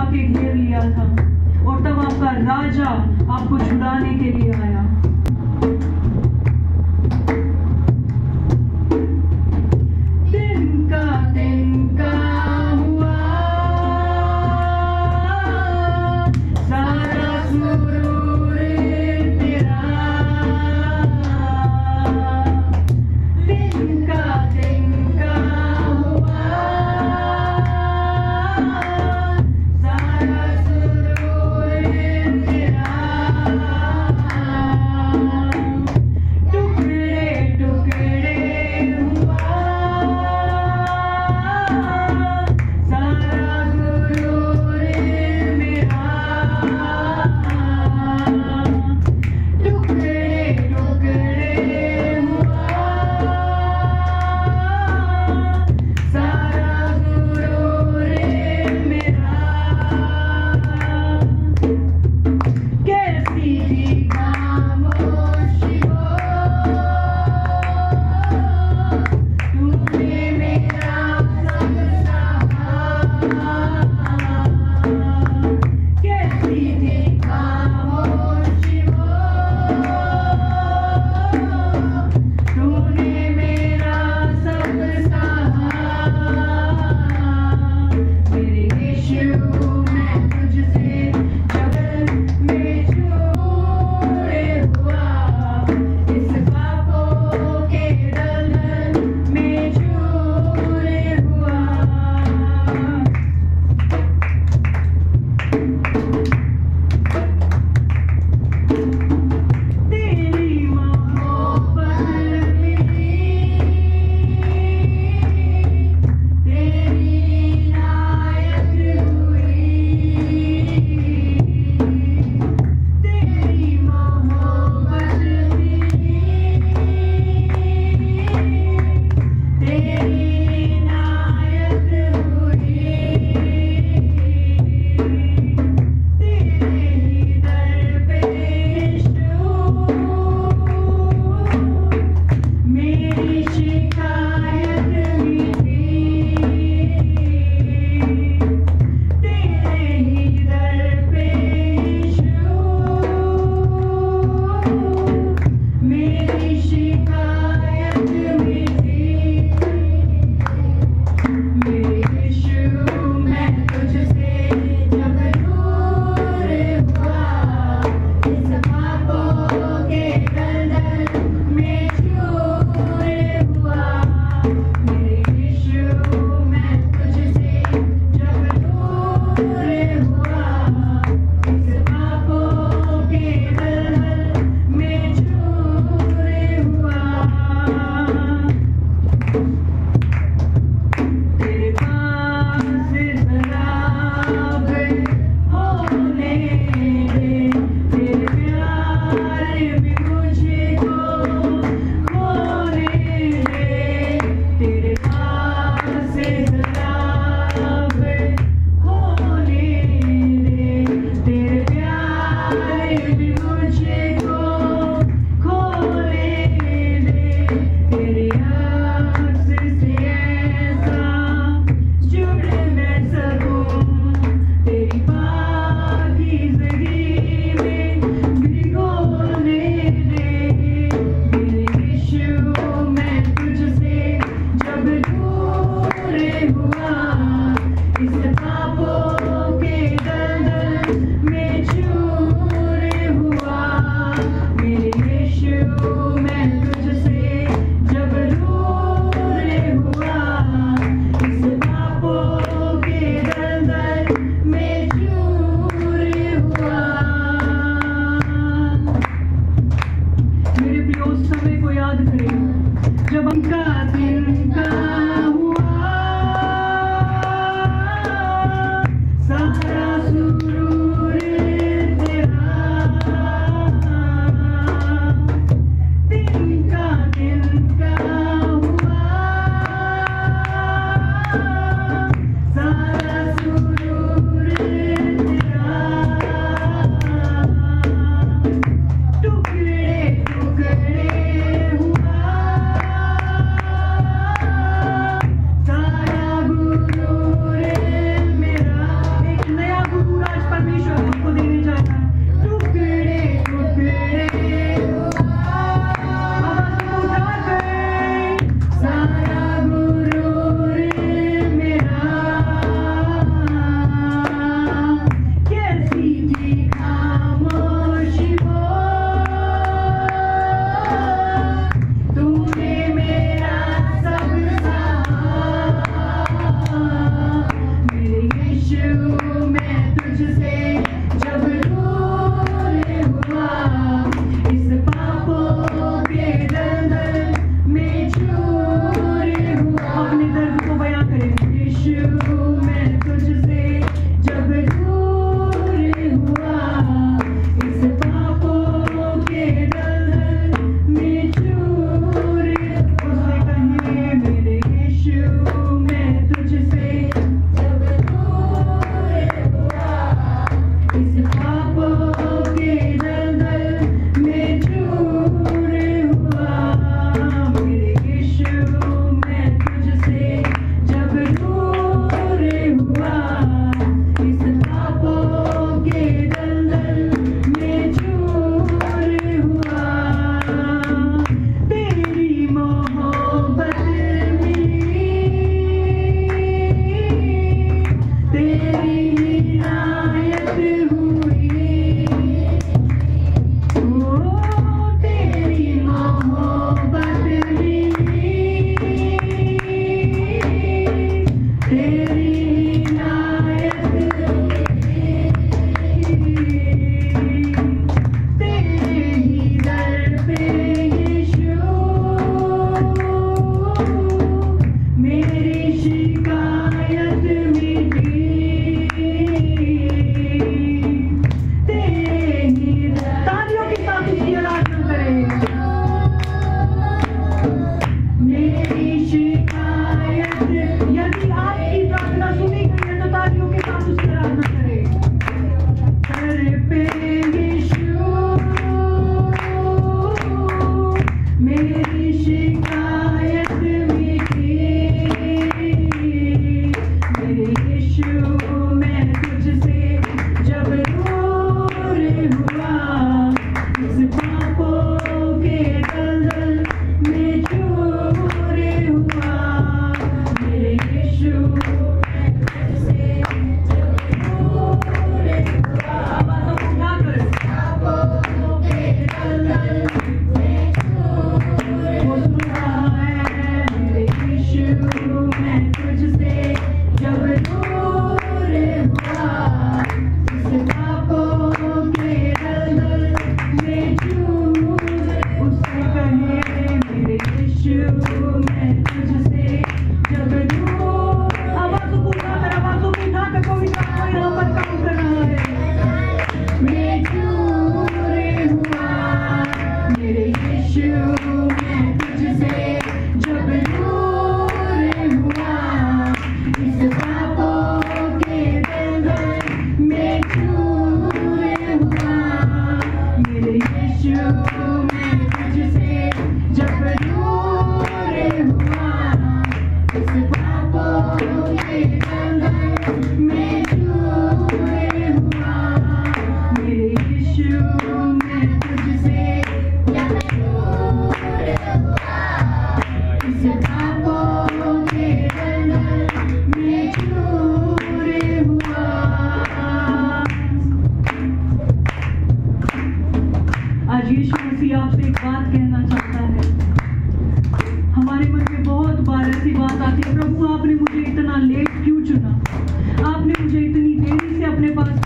आके घेर लिया था और तब आपका राजा आपको छुड़ाने के लिए आया।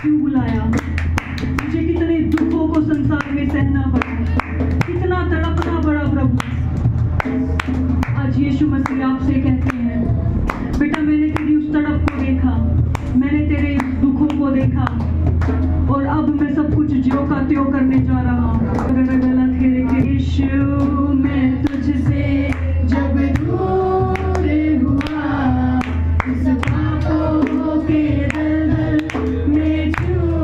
क्यों बुलाया, मुझे कितने दुखों को संसार में सहना पड़ा, कितना तड़पना पड़ा प्रभु। आज यीशु मसीह आपसे कहते हैं, बेटा मैंने तेरी उस तड़प को देखा, मैंने तेरे दुखों को देखा, और अब मैं सब कुछ ज्यों का त्यों करने जा रहा हूँ। अगर गलत है यीशु मैं तुझसे जब दूर हुआ, इस पापों के दलदल में छू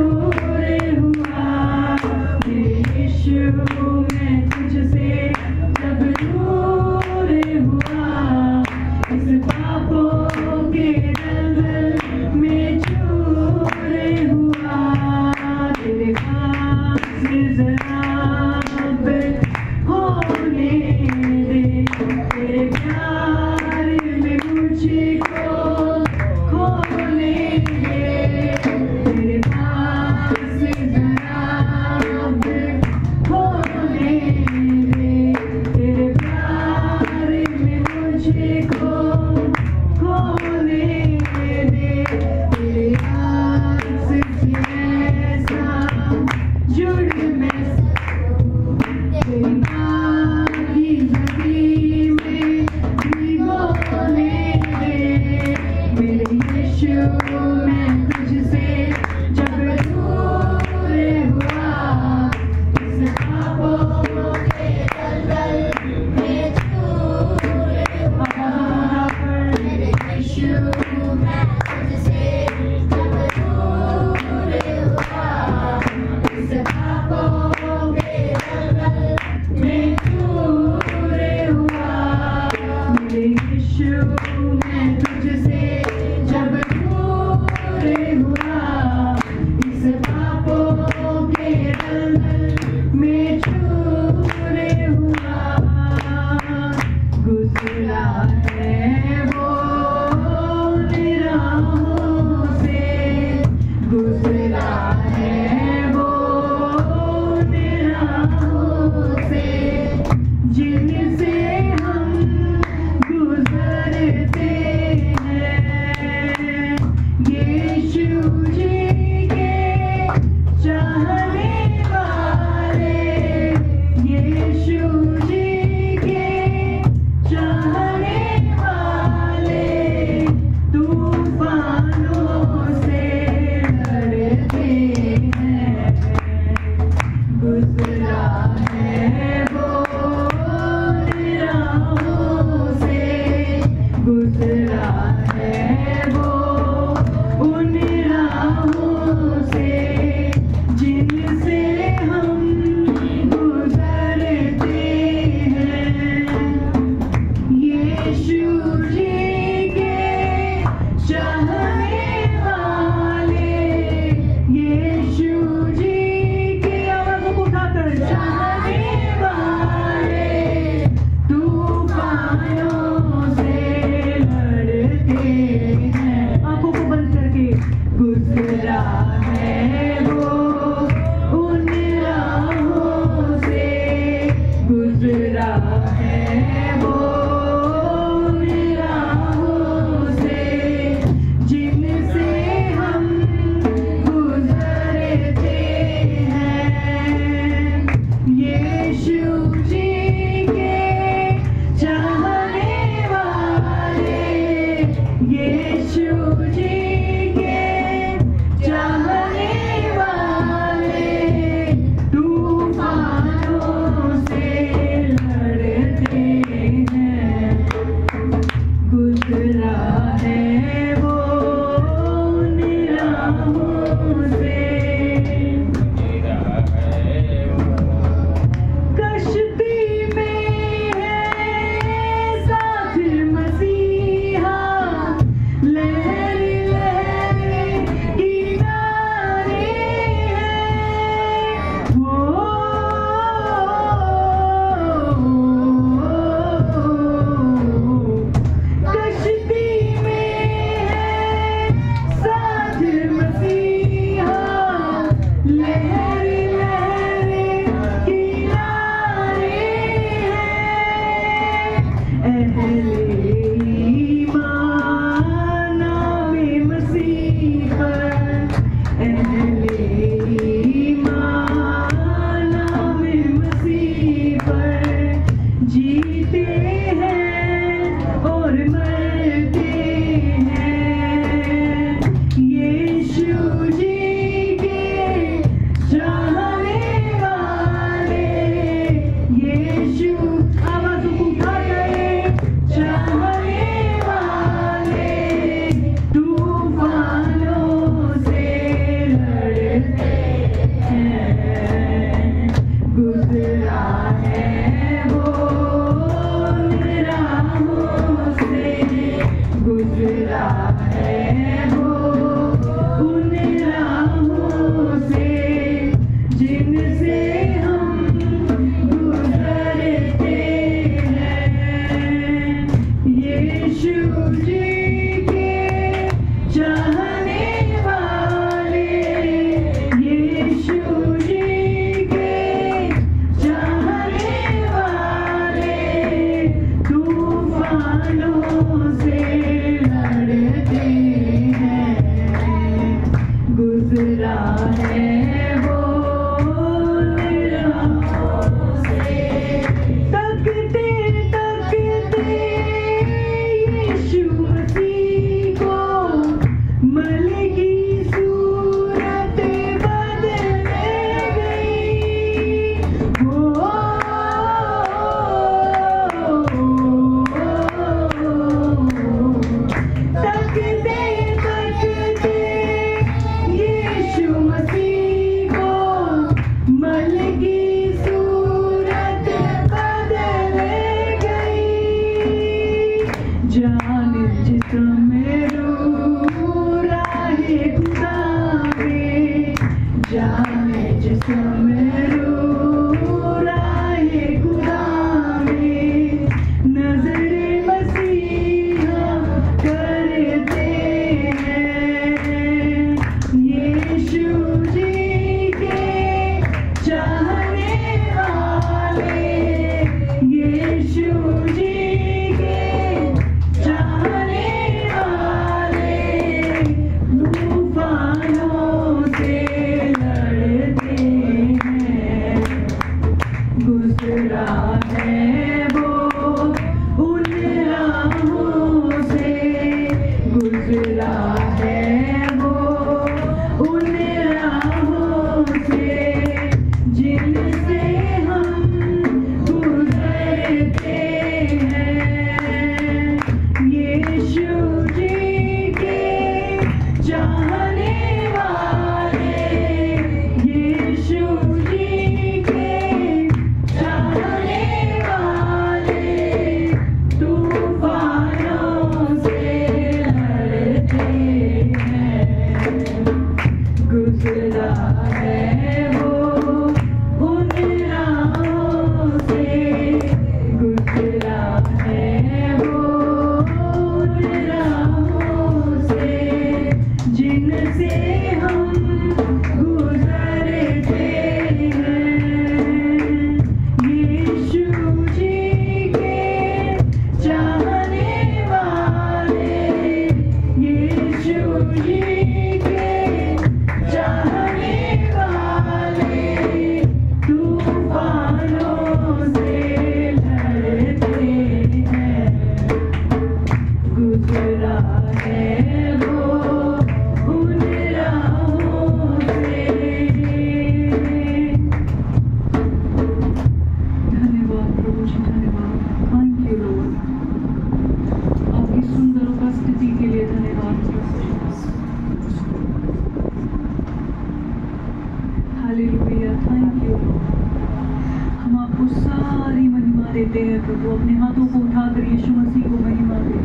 अपने हाथों को उठाकर यीशु मसीह को महिमा दे।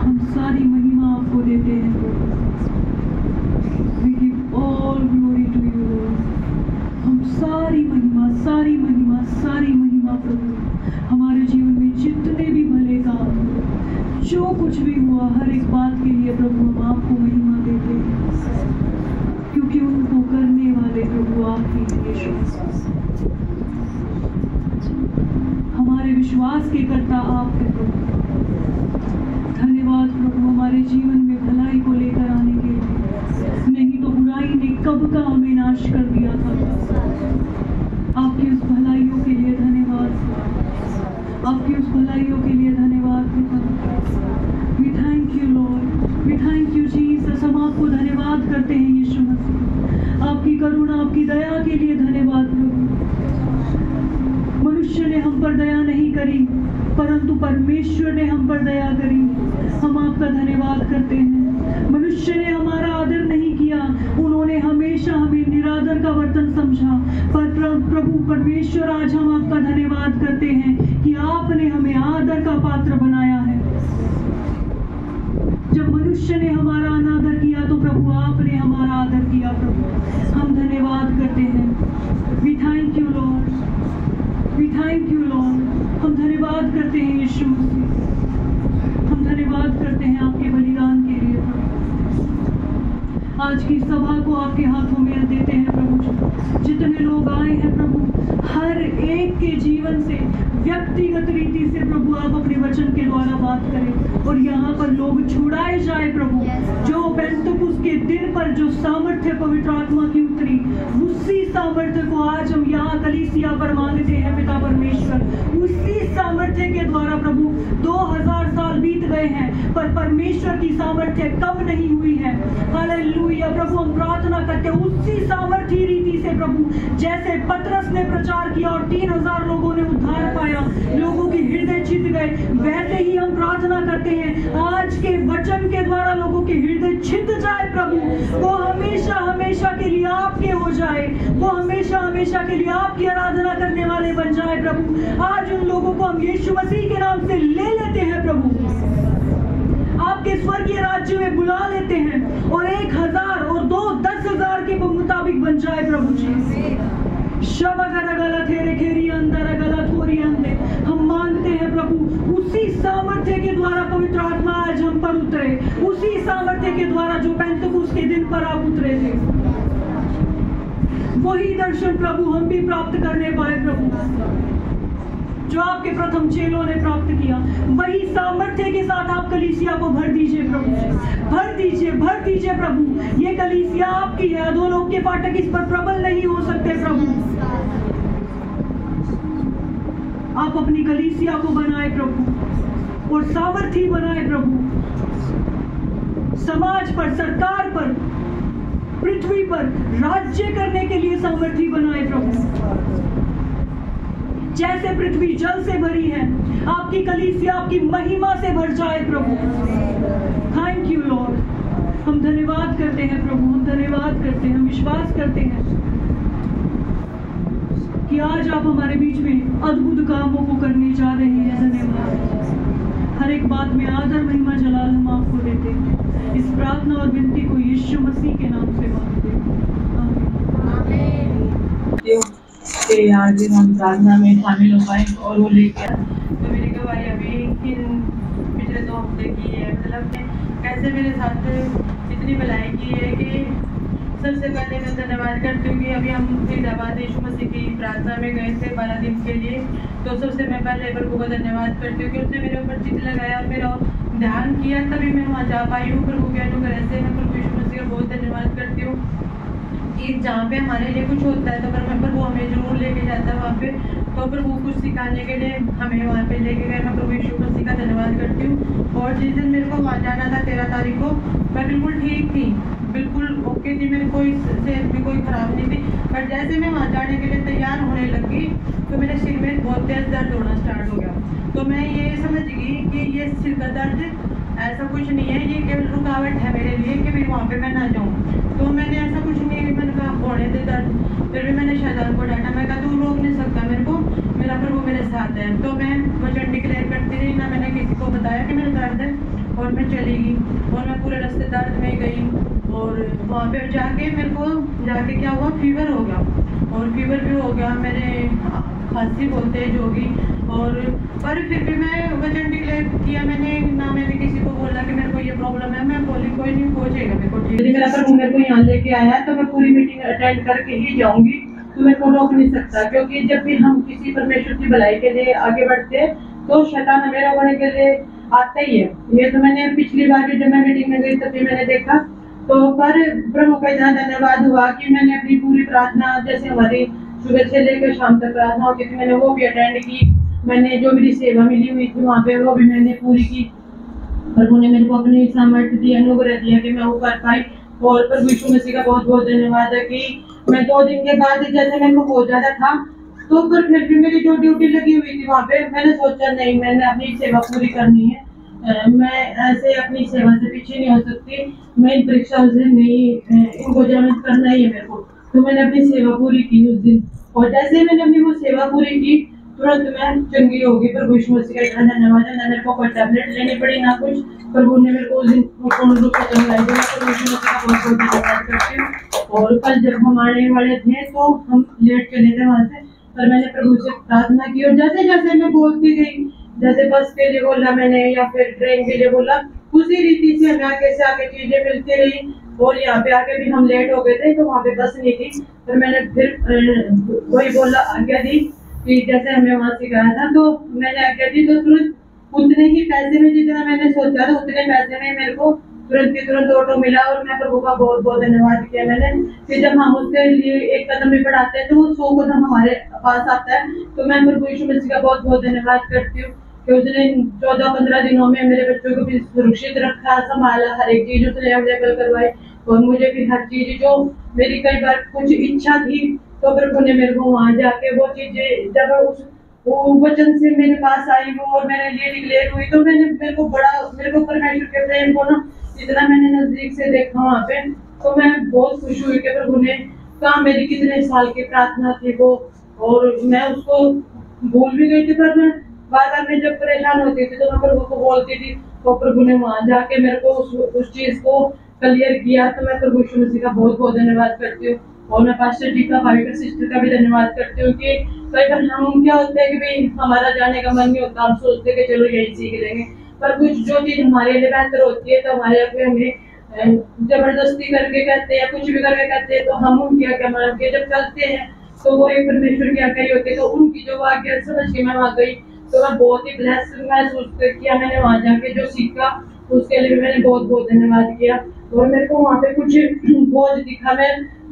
हम सारी महिमा आपको देते हैं प्रभु। We give all glory to you Lord। हम सारी महिमा प्रभु हमारे जीवन में जितने भी भले काम, जो कुछ भी हुआ, हर एक बात के लिए प्रभु हम आपको महिमा देते हैं, क्योंकि उनको करने वाले प्रभु आप ही हैं यीशु। हमारे विश्वास के कर्ता आप हैं प्रभु। धन्यवाद प्रभु हमारे जीवन में भलाई को लेकर आने के लिए, नहीं तो बुराई ने कब का हमें नाश कर दिया था। आपकी उस भलाइयों के लिए धन्यवाद, आपकी उस भलाइयों के लिए धन्यवाद पिता। We thank you Lord, we thank you Jesus. हम आपको धन्यवाद करते हैं यीशु मसीह, आपकी करुणा, आपकी दया के लिए धन्यवाद प्रभु। मनुष्य ने हम पर दया नहीं करी, परंतु परमेश्वर ने हम पर दया करी। हम आपका धन्यवाद करते हैं। मनुष्य ने हमारा आदर नहीं किया, उन्होंने हमेशा हमें निरादर का बर्तन समझा, पर प्रभु परमेश्वर आज हम आपका धन्यवाद करते हैं कि आपने हमें आदर का पात्र बनाया है। जब मनुष्य ने हमारा अनादर किया तो प्रभु आपने हमारा आदर किया प्रभु। हम धन्यवाद करते हैं। We thank you Lord, we thank you Lord. हम धन्यवाद करते हैं यीशु मसीह, हम धन्यवाद करते हैं आपके बलिदान के लिए प्रभु। आज की सभा को आपके हाथों में देते हैं प्रभु। जितने लोग आए हैं प्रभु, हर एक के जीवन से व्यक्तिगत रीति से प्रभु आप अपने वचन के द्वारा बात करें और यहाँ पर लोग छुड़ाए जाए प्रभु। जो पेंतकुस्त के दिन पर जो सामर्थ्य पवित्र आत्मा की उतरी, उसी सामर्थ्य को आज हम यहाँ कलीसिया पर मांगते हैं पिता परमेश्वर। उसी सामर्थ्य के द्वारा प्रभु 2000 साल बीत गए हैं, पर परमेश्वर की सामर्थ्य कम नहीं हुई है। हालेलुया प्रभु, हम प्रार्थना करते हैं उसी सामर्थ्य रीति से प्रभु, जैसे पतरस ने प्रचार किया और 3000 लोगों ने उद्धार पाया, लोगों के हृदय छिद गए, वैसे ही हम प्रार्थना करते हैं आज के वचन के द्वारा लोगों के हृदय छिद जाए प्रभु। वो हमेशा हमेशा के लिए आपके हो जाए, वो हमेशा हमेशा के लिए आपकी आराधना करने वाले बन जाए प्रभु। आज उन लोगों को हम यीशु मसीह के नाम से ले लेते हैं प्रभु, आपके स्वर्गीय राज्य में बुला लेते हैं, और 1000 और 2 10,000 के मुताबिक बन जाए प्रभु जी। हम मांगते हैं प्रभु उसी सामर्थ्य के द्वारा पवित्र आत्मा आज हम पर उतरे, उसी सामर्थ्य के द्वारा जो पेंतकुस्त के दिन पर आप उतरे थे, वही दर्शन प्रभु हम भी प्राप्त करने पाए प्रभु, जो आपके प्रथम चेलों ने प्राप्त किया। वही सामर्थ्य के साथ आप कलीसिया को भर दीजिए प्रभु, भर दीजिए प्रभु। ये कलीसिया आपकी है, अधोलोक के फाटक इस पर प्रबल नहीं हो सकते प्रभु। आप अपनी कलीसिया को बनाए प्रभु और सामर्थी बनाए प्रभु, समाज पर, सरकार पर, पृथ्वी पर राज्य करने के लिए सामर्थी बनाए प्रभु। जैसे पृथ्वी जल से भरी है, आपकी कलीसिया आपकी महिमा से भर जाए प्रभु। Thank you Lord. हम धन्यवाद करते हैं प्रभु, हम धन्यवाद करते हैं, हम विश्वास करते हैं कि आज आप हमारे बीच में अद्भुत कामों को करने जा रहे हैं। धन्यवाद। हर एक बात में आदर, महिमा, जलाल हम आपको देते हैं। इस प्रार्थना और विनती को यीशु मसीह के नाम से मांगते हैं, आमीन। कि आज हम प्रार्थना में शामिल हो पाए और वो लेकर तो मेरी गवाही अभी पिछले 2 हफ्ते की है। मतलब कैसे मेरे साथ इतनी भलाई की है कि सबसे पहले मैं धन्यवाद करती हूँ कि अभी हम फरीदाबाद यीशु मसीह की प्रार्थना में गए थे 12 दिन के लिए। तो सबसे मैं पहले प्रभु को धन्यवाद करती हूँ कि उसने मेरे ऊपर चित लगाया और मेरा ध्यान किया, तभी मैं वहाँ जा पाई हूँ। प्रभु के अनुग्रह से मैं प्रभु यीशु मसीह का बहुत धन्यवाद करती हूँ कि जहाँ पे हमारे लिए कुछ होता है तो प्रभु हमें जरूर लेके जाता है वहाँ पे। तो प्रभु कुछ सिखाने के लिए हमें वहाँ पे लेके गए। मैं प्रभु यीशु मसीह का धन्यवाद करती हूँ। और जिस दिन मेरे को वहाँ जाना था 13 तारीख को, मैं बिल्कुल ठीक थी, बिल्कुल ओके थी, मेरी कोई सेहत भी कोई खराब नहीं थी। पर जैसे मैं वहाँ जाने के लिए तैयार होने लगी तो मेरे सिर में बहुत तेज दर्द होना स्टार्ट हो गया। तो मैं ये समझ गई कि ये सिर का दर्द ऐसा कुछ नहीं है, ये केवल रुकावट है मेरे लिए कि फिर वहाँ पे मैं ना जाऊँ। तो मैंने ऐसा कुछ नहीं, मैंने कहा होने दे दर्द। फिर भी मैंने शैतान को डांटा, मैं कहा तू रोक नहीं सकता मेरे को, मेरा प्रभु मेरे साथ है। तो मैं वचन डिक्लेयर करती रही, ना मैंने किसी को बताया कि मेरा दर्द है, और मैं चली गई और मैं पूरे रास्ते दर्द में गई। और वहाँ पे जाके मेरे को जाके क्या हुआ, फीवर हो गया, और फीवर भी हो गया, मेरे खांसी बोलते हैं जोगी। और पर फिर भी मैं वचन डिक्लेयर किया, मैंने किसी को बोला कि मेरे को ये प्रॉब्लम है। मैं बोली कोई नहीं, हो जाएगा मेरे को ठीक। यदि मेरा प्रभु मेरे को यहाँ लेके आया है तो मैं पूरी मीटिंग अटेंड करके ही जाऊंगी, तो मेरे को रोक नहीं सकता। क्योंकि जब भी हम किसी परमेश्वर की भलाई के लिए आगे बढ़ते हैं तो शैतान हमें रोकने के लिए आता ही है। ये तो मैंने पिछली बार भी जब मैं मीटिंग में गई तब भी मैंने देखा। तो पर प्रभु का इतना धन्यवाद हुआ कि मैंने अपनी पूरी प्रार्थना, जैसे हमारी सुबह से लेकर शाम तक प्रार्थना होती थी, मैंने वो भी अटेंड की। मैंने जो मेरी सेवा मिली हुई थी वहाँ पे वो भी मैंने पूरी की। प्रभु ने मेरे को अपनी सामर्थ्य दी, अनुग्रह दिया कि मैं वो कर पाई। और प्रभु यीशु मसीह का बहुत बहुत धन्यवाद है कि मैं 2 दिन के बाद जैसे मेरे को हो जाता था, तो फिर भी मेरी जो ड्यूटी लगी हुई थी वहाँ पे, मैंने सोचा नहीं, मैंने अपनी सेवा पूरी करनी है। मैं ऐसे अपनी सेवा से पीछे नहीं हो सकती, मैं इन परीक्षाओं से नहीं, इनको जमित करना ही है मेरे को। तो मैंने अपनी सेवा पूरी की उस दिन, और जैसे मैंने अपनी वो सेवा पूरी की तुरंत मैं चंगी होगी। प्रभु यीशु मसीह का इतना धन्यवाद है। ना मेरे को कोई टैबलेट लेनी पड़ी ना कुछ, प्रभु ने मेरे को उस दिन पूर्ण रूप से चंगाई दी। प्रभु यीशु मसीह का बहुत बहुत धन्यवाद करती हूँ। और कल जब हम आने वाले थे तो हम लेट चले थे वहाँ से, पर मैंने प्रभु से प्रार्थना की, और जैसे जैसे मैं बोलती गई, जैसे बस के लिए बोला मैंने या फिर ट्रेन के लिए बोला, उसी रीति से हमें आगे से आगे चीजें मिलती रही। और यहाँ पे आके भी हम लेट हो गए थे तो वहाँ पे बस नहीं थी, फिर मैंने फिर वही बोला, आज्ञा दी कि जैसे हमें वहाँ सिखाया था, तो मैंने आज्ञा दी। तो तुरंत उतने ही पैसे में, जितना मैंने सोचा था उतने पैसे में मेरे को तुरंत की तुरंत ऑटो मिला। और मैं प्रभु का बहुत बहुत धन्यवाद किया मैंने कि जब हम उसके लिए एक कदम भी बढ़ाते हैं तो वो 100 कदम हमारे पास आता है। तो मैं प्रभु यीशु मसीह का बहुत बहुत धन्यवाद करती हूँ कि उसने 14-15 दिनों में मेरे बच्चों को भी सुरक्षित रखा, संभाला, हर एक चीज उसने अवेलेबल करवाई, और मुझे भी हर चीज जो मेरी कई बार कुछ इच्छा थी तो प्रभु ने मेरे को वहाँ जाके वो चीजें, जब उस वचन से मेरे पास आई वो और मेरे लिए डिक्लेयर हुई, तो मेरे को परमेश्वर के प्रेम को ना इतना मैंने नजदीक से देखा वहाँ पे। तो मैं बहुत खुश हुई कि प्रभु ने कहा, मेरी कितने साल की प्रार्थना थी वो, और मैं उसको भूल भी गई थी। पर मैं बार बार मैं जब परेशान होती थी तो मैं प्रभु को बोलती थी, तो प्रभु ने वहाँ जाके मेरे को उस चीज को क्लियर किया। तो मैं प्रभु यीशु मसीह का बहुत बहुत धन्यवाद करती हूँ। और मैं पास्टर जी का, भाई का, सिस्टर का भी धन्यवाद करती हूँ कि कई बार हम क्या होता है कि भाई हमारा जाने का मन नहीं होता, हम सोचते हैं कि चलो यही सीख लेंगे, पर कुछ जो चीज हमारे लिए बेहतर होती है तो हमारे अपने हमें जबरदस्ती करके कहते हैं या कुछ भी करके कहते हैं, तो हम उनकी आज्ञा मान के जब चलते हैं तो वो एक परमेश्वर की आज्ञा ही होती है। तो उनकी जो आज्ञा समझ के मैं वहाँ गई तो मैं बहुत ही ब्लेस महसूस किया। मैंने वहाँ जाके जो सीखा उसके लिए मैंने बहुत बहुत धन्यवाद किया। और मेरे को वहाँ पे कुछ बोझ दिखा,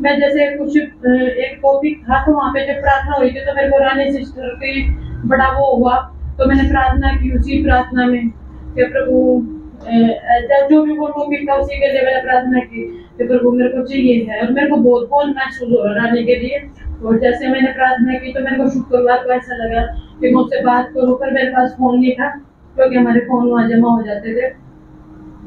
मैं जैसे कुछ एक टॉपिक था, तो वहाँ पे जब प्रार्थना हुई थी तो मेरे को रानी सिस्टर की बड़ा वो हुआ, तो मैंने प्रार्थना की उसी प्रार्थना में कि प्रभु जो भी वो टॉपिक था उसी के लिए मैंने प्रार्थना की कि प्रभु मेरे को चाहिए है। और मेरे को बहुत बहुत महसूस हो रहा रानी के लिए। और जैसे मैंने प्रार्थना की तो मेरे को शुक्रवार को ऐसा लगा कि मैं उससे बात करूँ, पर मेरे पास फोन नहीं था क्योंकि हमारे फोन वहाँ जमा हो जाते थे।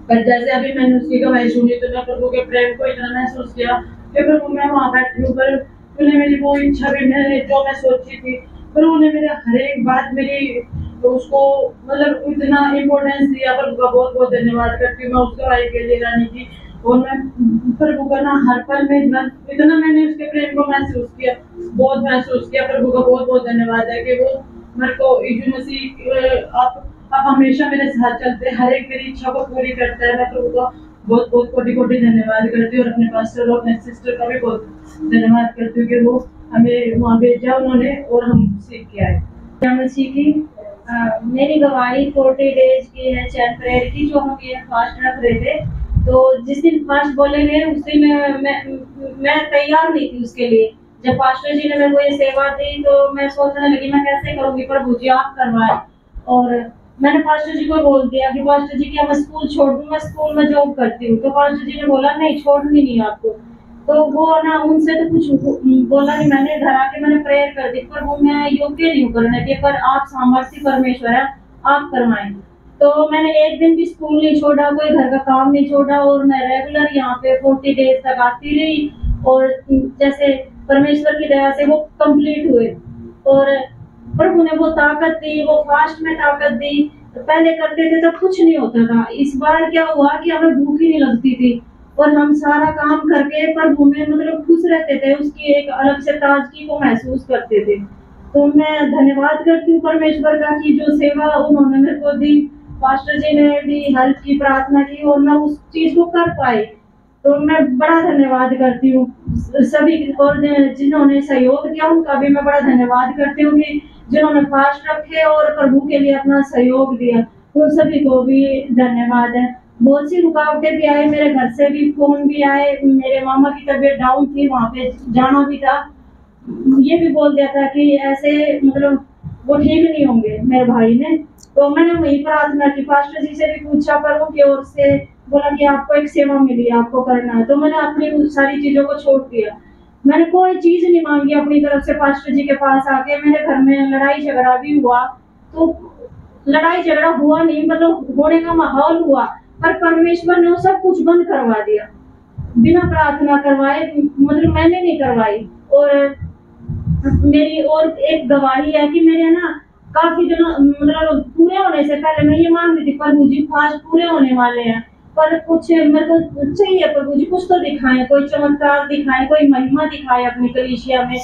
पर जैसे अभी मैंने उसकी गवाही सुनी तो मैं प्रभु के प्रेम को इतना महसूस किया कि प्रभु मैं वहाँ बैठी हूँ, पर उन्हें मेरी वो इच्छा भी मैंने जो मैं सोची थी, पर उन्हें मेरे हर एक बात मेरी उसको मतलब इतना इम्पोर्टेंस दिया। प्रभु का बहुत बहुत धन्यवाद करती हूँ मैं उस गवाही के लिए रानी की। और मैं प्रभु का ना हर पल में इतना मैंने उसके प्रेम को महसूस किया, बहुत महसूस किया। प्रभु का बहुत बहुत धन्यवाद है कि वो मेरे को यीशु मसीह आप हमेशा मेरे साथ चलते हैं, हर एक मेरी इच्छा को पूरी करता है। मैं प्रभु का बहुत बहुत कोटि कोटि धन्यवाद करती हूँ और अपने पास्टर और अपने सिस्टर का भी बहुत धन्यवाद करती हूँ कि वो हमें वहाँ भेजा उन्होंने और हम सीख के आए। मसीह की मेरी गवाही 40 डेज की है चैन प्रेयर की, जो हम ये फास्ट रख रहे थे। तो जिस दिन फास्ट बोलेंगे उस दिन मैं तैयार नहीं थी उसके लिए। जब पास्टर जी ने मेरे को ये सेवा दी तो मैं सोचने लगी मैं कैसे करूँगी, प्रभु जी आप करवाए। और मैंने पास्टर जी को बोल दिया कि पास्टर जी क्या मैं स्कूल छोड़ दूँ, मैं स्कूल में जॉब करती हूँ। तो पास्टर जी ने बोला नहीं छोड़नी नहीं आपको। तो वो ना उनसे तो कुछ बोला नहीं, मैंने घर आके मैंने प्रेयर कर दी, पर वो मैं योग्य नहीं हूँ करने के, पर आप सामर्थ्य परमेश्वर है आप करवाएं। तो मैंने एक दिन भी स्कूल नहीं छोड़ा, कोई घर का काम नहीं छोड़ा, और मैं रेगुलर यहाँ पे 40 डेज तक आती रही। और जैसे परमेश्वर की दया से वो कंप्लीट हुए। और प्रभु ने वो ताकत दी, वो फास्ट में ताकत दी। तो पहले करते थे तब कुछ नहीं होता था। इस बार क्या हुआ कि हमें भूख ही नहीं लगती थी और हम सारा काम करके प्रभु में मतलब खुश रहते थे, उसकी एक अलग से ताजगी को महसूस करते थे। तो मैं धन्यवाद करती हूँ परमेश्वर का कि जो सेवा उन्होंने मेरे को दी, पास्टर जी ने भी हेल्प की, प्रार्थना की और मैं उस चीज को कर पाई। तो मैं बड़ा धन्यवाद करती हूँ सभी और जिन्होंने सहयोग दिया उनका भी मैं बड़ा धन्यवाद करती हूँ कि जिन्होंने फास्ट रखे और प्रभु के लिए अपना सहयोग दिया, उन सभी को भी धन्यवाद है। बहुत सी रुकावटें भी आई, मेरे घर से भी फोन भी आए, मेरे मामा की तबीयत डाउन थी, वहाँ पे जाना भी था। ये भी बोल दिया था कि ऐसे मतलब वो ठीक नहीं होंगे मेरे भाई ने। तो मैंने वही प्रार्थना की, पास्टर जी से भी पूछा, प्रभु की ओर से बोला कि आपको एक सेवा मिली, आपको करना है। तो मैंने अपनी सारी चीजों को छोड़ दिया, मैंने कोई चीज नहीं मांगी अपनी तरफ से। पास्टर जी के पास आके मेरे घर में लड़ाई झगड़ा भी हुआ, तो लड़ाई झगड़ा हुआ नहीं, मतलब होने का माहौल हुआ, पर परमेश्वर ने वो सब कुछ बंद करवा दिया बिना प्रार्थना करवाए, मतलब मैंने नहीं करवाई। और मेरी और एक गवाही है कि मेरे ना काफी दिनों मतलब पूरे होने से पहले मैं ये मांग रही थी, प्रभु जी फास्ट पूरे होने वाले हैं, पर कुछ मेरे को चाहिए प्रभु जी, कुछ तो दिखाएं, कोई चमत्कार दिखाएं, कोई महिमा दिखाएं अपनी कलीसिया में,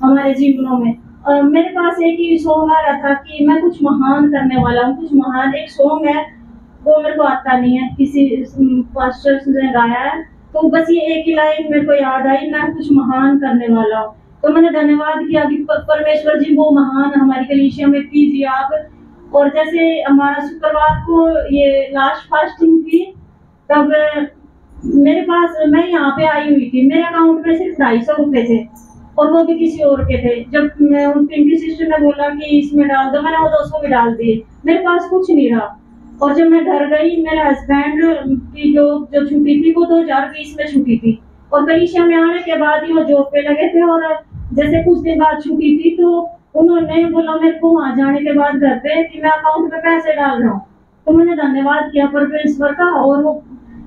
हमारे जीवनों में। और मेरे पास एक ही सॉन्ग आ रहा था कि मैं कुछ महान करने वाला हूँ, कुछ महान। एक सॉन्ग है वो मेरे को आता नहीं है, किसी पास्टर ने गाया है, तो बस ये एक ही लाइन मेरे को याद आई, मैं कुछ महान करने वाला हूँ। तो मैंने धन्यवाद किया कि परमेश्वर जी वो महान हमारी कलीसिया में कीजिए आप। और जैसे हमारा शुक्रवार को ये लास्ट फास्टिंग थी, तब मेरे पास मैं यहाँ पे आई हुई थी, मेरे अकाउंट में सिर्फ 250 रुपए थे और वो भी किसी और के थे। जब मैं उन पिंकी सिस्टर ने बोला कि इसमें डाल दो, मैंने वो 200 भी डाल दिए, मेरे पास कुछ नहीं रहा। और जब मैं घर गई, मेरे हस्बैंड की जो छुट्टी थी वो 2020 में छुट्टी थी और कलीसिया में आने के बाद ही वो जॉब पे लगे थे, और जैसे कुछ दिन बाद छुट्टी थी तो उन्होंने बोला मेरे को वहां जाने के बाद घर पे कि मैं अकाउंट में पैसे डाल रहा हूँ। तो मैंने धन्यवाद किया परमेश्वर का, और वो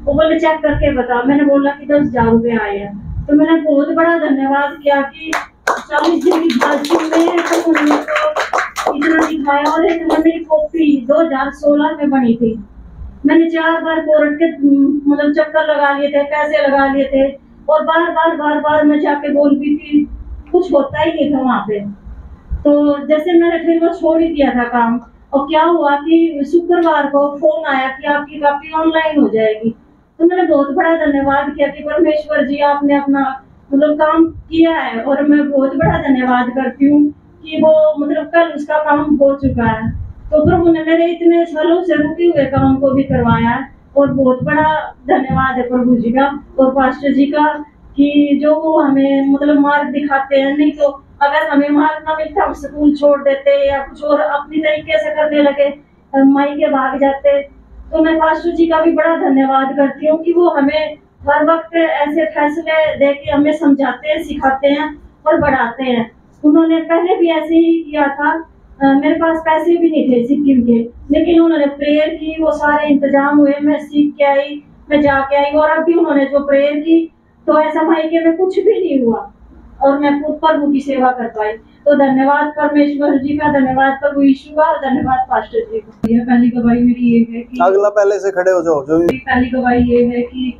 बोले चेक करके बता। मैंने बोला कि 10,000 रुपए आए हैं। तो मैंने बहुत बड़ा धन्यवाद किया कि 40 दिन की बातचीत में तो उन्होंने तो इतना दिखाया। और एक मेरी कॉपी 2016 में बनी थी, मैंने 4 बार कोर्ट के मतलब चक्कर लगा लिए थे, पैसे लगा लिए थे, और बार बार मैं जाके बोलती थी, कुछ होता ही नहीं था वहाँ पे। तो जैसे मैंने फिर वो छोड़ ही दिया था काम, और क्या हुआ कि शुक्रवार को फोन आया कि आपकी कॉपी ऑनलाइन हो जाएगी। तो मैंने बहुत बड़ा धन्यवाद किया कि परमेश्वर जी आपने अपना मतलब काम किया है, और मैं बहुत बड़ा धन्यवाद करती हूँ कि वो मतलब कल उसका काम हो चुका है। तो प्रभु ने मेरे इतने सालों से रुके हुए काम को भी करवाया है, और बहुत बड़ा धन्यवाद है प्रभु जी का और पास्टर जी का कि जो वो हमें मतलब मार्ग दिखाते हैं। नहीं तो अगर हमें मार्ग ना मिलता हम स्कूल छोड़ देते या कुछ और अपनी तरीके से करने लगे, माई के भाग जाते। तो मैं पास्टर जी का भी बड़ा धन्यवाद करती हूँ कि वो हमें हर वक्त ऐसे फैसले दे के हमें समझाते हैं, सिखाते हैं और बढ़ाते हैं। उन्होंने पहले भी ऐसे ही किया था, मेरे पास पैसे भी नहीं थे सिक्किम के, लेकिन उन्होंने प्रेयर की, वो सारे इंतजाम हुए, मैं सीख के आई, मैं जाके आई। और अभी उन्होंने जो प्रेयर की तो ऐसा मायके में कुछ भी नहीं हुआ और मैं खुद प्रभु की सेवा कर पाई। तो धन्यवाद परमेश्वर जी का, धन्यवाद प्रभु यीशु का, धन्यवाद पास्टर जी का। यह पहली गवाही मेरी ये है कि अगला पहले से खड़े हो जाओ। जो पहली गवाही ये है कि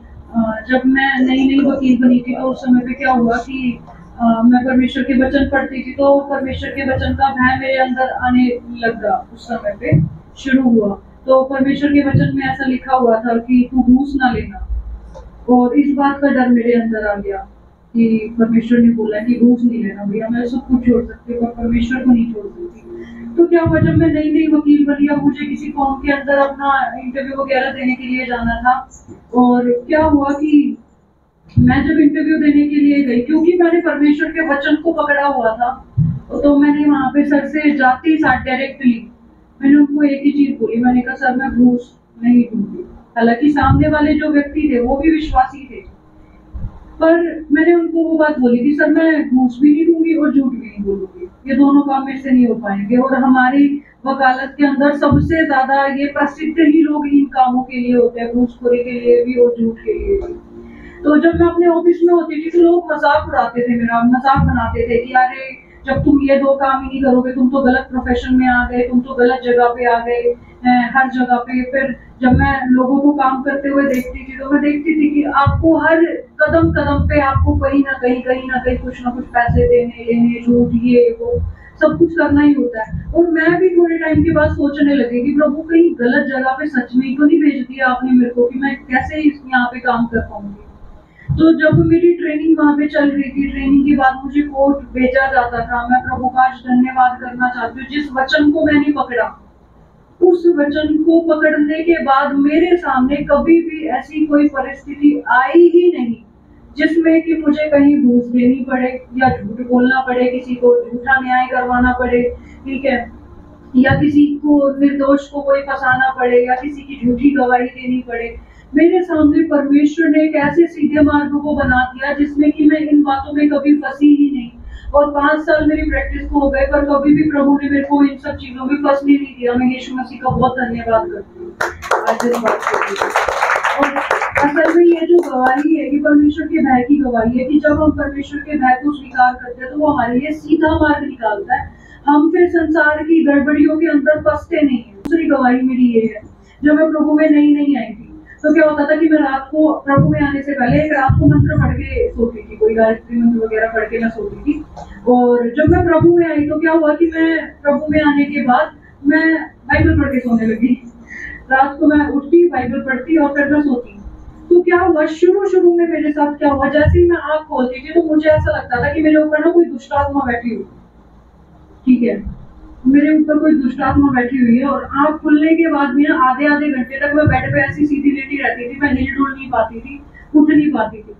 जब मैं नई वकील बनी थी तो उस समय पे क्या हुआ कि मैं परमेश्वर के वचन पढ़ती थी, तो परमेश्वर के वचन का भय मेरे अंदर आने लगा। उस समय पे शुरू हुआ तो परमेश्वर के वचन में ऐसा लिखा हुआ था कि तू घूस ना लेना, और इस बात का डर मेरे अंदर आ गया कि परमेश्वर ने बोला कि घूस नहीं लेना। भैया मैं सब कुछ छोड़ सकती हूँ पर परमेश्वर को नहीं छोड़ सकती। तो क्या हुआ, जब मैं नई वकील बनी, अब मुझे किसी फॉर्म के अंदर अपना इंटरव्यू वगैरह देने के लिए जाना था, और क्या हुआ कि मैं जब इंटरव्यू देने के लिए गई, क्योंकि मैंने परमेश्वर के वचन को पकड़ा हुआ था, तो मैंने वहां पे सर से जाते ही साथ डायरेक्टली मैंने उनको एक ही चीज बोली, मैंने कहा सर मैं घूस नहीं दूंगी। हालांकि सामने वाले जो व्यक्ति थे वो भी विश्वासी थे, पर मैंने उनको वो बात बोली कि सर मैं घूस भी नहीं दूंगी और झूठ भी नहीं बोलूंगी, ये दोनों काम मेरे से नहीं हो पाएंगे। और हमारी वकालत के अंदर सबसे ज्यादा ये प्रसिद्ध ही लोग इन कामों के लिए होते हैं, घूसखोरी के लिए भी और झूठ के लिए भी। तो जब मैं अपने ऑफिस में होती थी तो लोग मजाक उड़ाते थे, मेरा मजाक बनाते थे कि अरे जब तुम ये 2 काम ही नहीं करोगे तुम तो गलत प्रोफेशन में आ गए, तुम तो गलत जगह पे आ गए हर जगह पे। फिर जब मैं लोगों को काम करते हुए देखती थी तो मैं देखती थी कि आपको हर कदम कदम पे आपको कहीं ना कहीं कुछ ना कुछ पैसे देने लेने, झूठ ये वो सब कुछ करना ही होता है। और मैं भी थोड़े टाइम के बाद सोचने लगी कि प्रभु कहीं गलत जगह पे सच में तो नहीं भेज दिया आपने मेरे को कि मैं कैसे यहाँ पे काम कर पाऊंगी। तो जब मेरी ट्रेनिंग वहां पे चल रही थी, ट्रेनिंग के बाद मुझे कोर्ट भेजा जाता था। मैं प्रभु का आज धन्यवाद करना चाहती हूँ, जिस वचन को मैंने पकड़ा, उस वचन को पकड़ने के बाद मेरे सामने कभी भी ऐसी कोई परिस्थिति आई ही नहीं जिसमें कि मुझे कहीं घूस देनी पड़े या झूठ बोलना पड़े, किसी को झूठा न्याय करवाना पड़े, ठीक है, या किसी को निर्दोष को कोई फंसाना पड़े या किसी की झूठी गवाही देनी पड़े। मेरे सामने परमेश्वर ने एक ऐसे सीधे मार्ग को बना दिया जिसमें कि मैं इन बातों में कभी फंसी ही नहीं। और 5 साल मेरी प्रैक्टिस को हो गए पर कभी भी प्रभु ने मेरे को इन सब चीजों में फंसने नहीं दिया। मैं यीशु मसीह का बहुत धन्यवाद करती हूँ आज इस बात के लिए। और असल में ये जो गवाही है ये परमेश्वर के भय की गवाही है कि जब हम परमेश्वर के भय को स्वीकार करते हैं तो वो हमारे लिए सीधा मार्ग निकालता है। हम फिर संसार की गड़बड़ियों के अंदर फंसते नहीं है। दूसरी गवाही मेरी ये है, जब मैं प्रभु में नई आई थी तो क्या होता था कि मैं रात को प्रभु में आने से पहले एक रात को मंत्र पढ़ के सोती थी, कोई गायत्री मंत्र वगैरह पढ़ के मैं सोती थी। और जब मैं प्रभु में आई तो क्या हुआ कि मैं प्रभु में आने के बाद मैं बाइबल पढ़ के सोने लगी। रात को मैं उठती, बाइबल पढ़ती और फिर मैं सोती। तो क्या हुआ, शुरू में मेरे साथ क्या हुआ, जैसे ही मैं आँख खोलती थी तो मुझे ऐसा लगता था कि मेरे ऊपर ना कोई दुष्ट आत्मा बैठी हुई, ठीक है, मेरे ऊपर कोई दुष्ट आत्मा बैठी हुई है। और आँख खुलने के बाद भी ना आधे घंटे तक मैं बेड पे ऐसी सीधी लेटी रहती थी, मैं हिल डुल नहीं पाती थी, उठ नहीं पाती थी।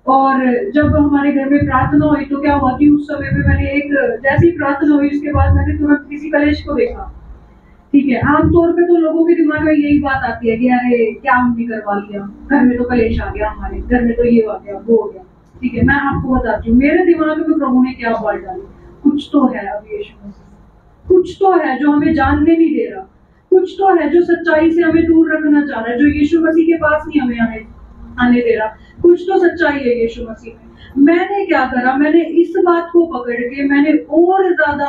और जब हमारे घर में प्रार्थना हुई तो क्या हुआ कि उस समय पे मैंने जैसी प्रार्थना हुई उसके बाद मैंने तुरंत किसी कलेश को देखा, ठीक है। आमतौर पे तो लोगों के दिमाग में यही बात आती है कि अरे क्या हमने करवा लिया, घर में तो कलेश आ गया, हमारे घर में तो ये आ गया वो हो गया, ठीक है। मैं आपको बताती हूँ मेरे दिमाग में प्रभु ने क्या बात डाली, कुछ तो है अभी यीशु मसीह, कुछ तो है जो हमें जानने नहीं दे रहा, कुछ तो है जो सच्चाई से हमें दूर रखना चाह रहा है, जो यीशु मसीह के पास नहीं हमें आने दे रहा। कुछ तो सच्चाई है यीशु मसीह में। मैंने क्या करा, मैंने इस बात को पकड़ के मैंने और ज्यादा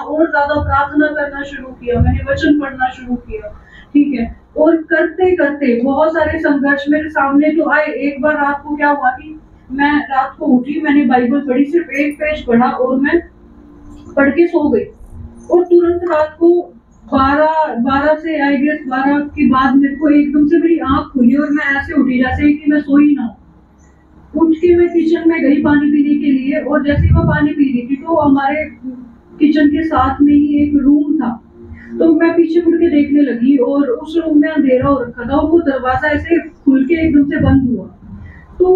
प्रार्थना करना शुरू किया, मैंने वचन पढ़ना शुरू किया, ठीक है। और करते करते बहुत सारे संघर्ष मेरे सामने तो आए। एक बार रात को क्या हुआ कि मैं रात को उठी, मैंने बाइबल पढ़ी, सिर्फ एक पेज पढ़ा और मैं पढ़ के सो गई। और तुरंत रात को 12 से आई गेस 12 के बाद मेरे को एकदम से मेरी आंख खुली और मैं ऐसे उठी जैसे कि मैं सोई ना हूँ। उठ के मैं किचन में गई पानी पीने के लिए और जैसे ही मैं पानी पी रही थी तो हमारे किचन के साथ में ही एक रूम था, तो मैं पीछे मुड़ के देखने लगी और उस रूम में अंधेरा हो रखा था और वो दरवाजा ऐसे खुल के एकदम से बंद हुआ। तो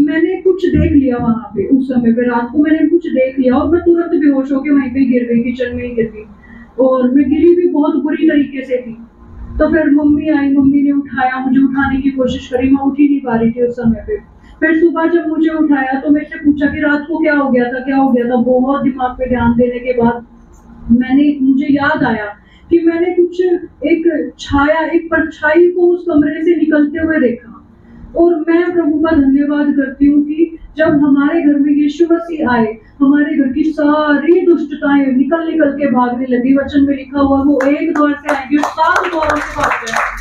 मैंने कुछ देख लिया वहां पे, उस समय पे रात को मैंने कुछ देख लिया और मैं तुरंत बेहोश होके वहीं पे गिर गई, किचन में ही गिर गई। और मैं गिरी भी बहुत बुरी तरीके से थी। तो फिर मम्मी आई, मम्मी ने उठाया, मुझे उठाने की कोशिश करी, मैं उठ ही नहीं पा रही थी उस समय पे। फिर सुबह जब मुझे उठाया तो मेरे से पूछा कि रात को क्या हो गया था। बहुत दिमाग पे ध्यान देने के बाद मुझे याद आया कि मैंने कुछ एक परछाई को उस कमरे से निकलते हुए देखा। और मैं प्रभु का धन्यवाद करती हूँ कि जब हमारे घर में यीशु मसीह आए, हमारे घर की सारी दुष्टताएं निकल के भागने लगी। वचन में लिखा हुआ वो एक द्वार से आएंगे और 7 द्वारों से भाग जाएंगे।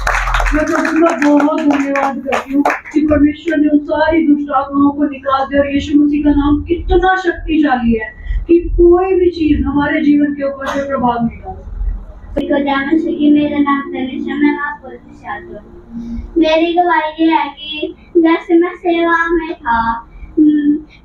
मैं प्रभु का बहुत धन्यवाद करती हूँ कि परमेश्वर ने उन सारी दुष्ट आत्माओं को निकाल दिया। और यीशु मसीह का नाम कितना शक्तिशाली है कि कोई भी चीज हमारे जीवन के ऊपर से प्रभाव नहीं डाल सकती। मेरा नाम तनिषा, मैं आपको मेरी गवाही ये है कि जैसे मैं सेवा में था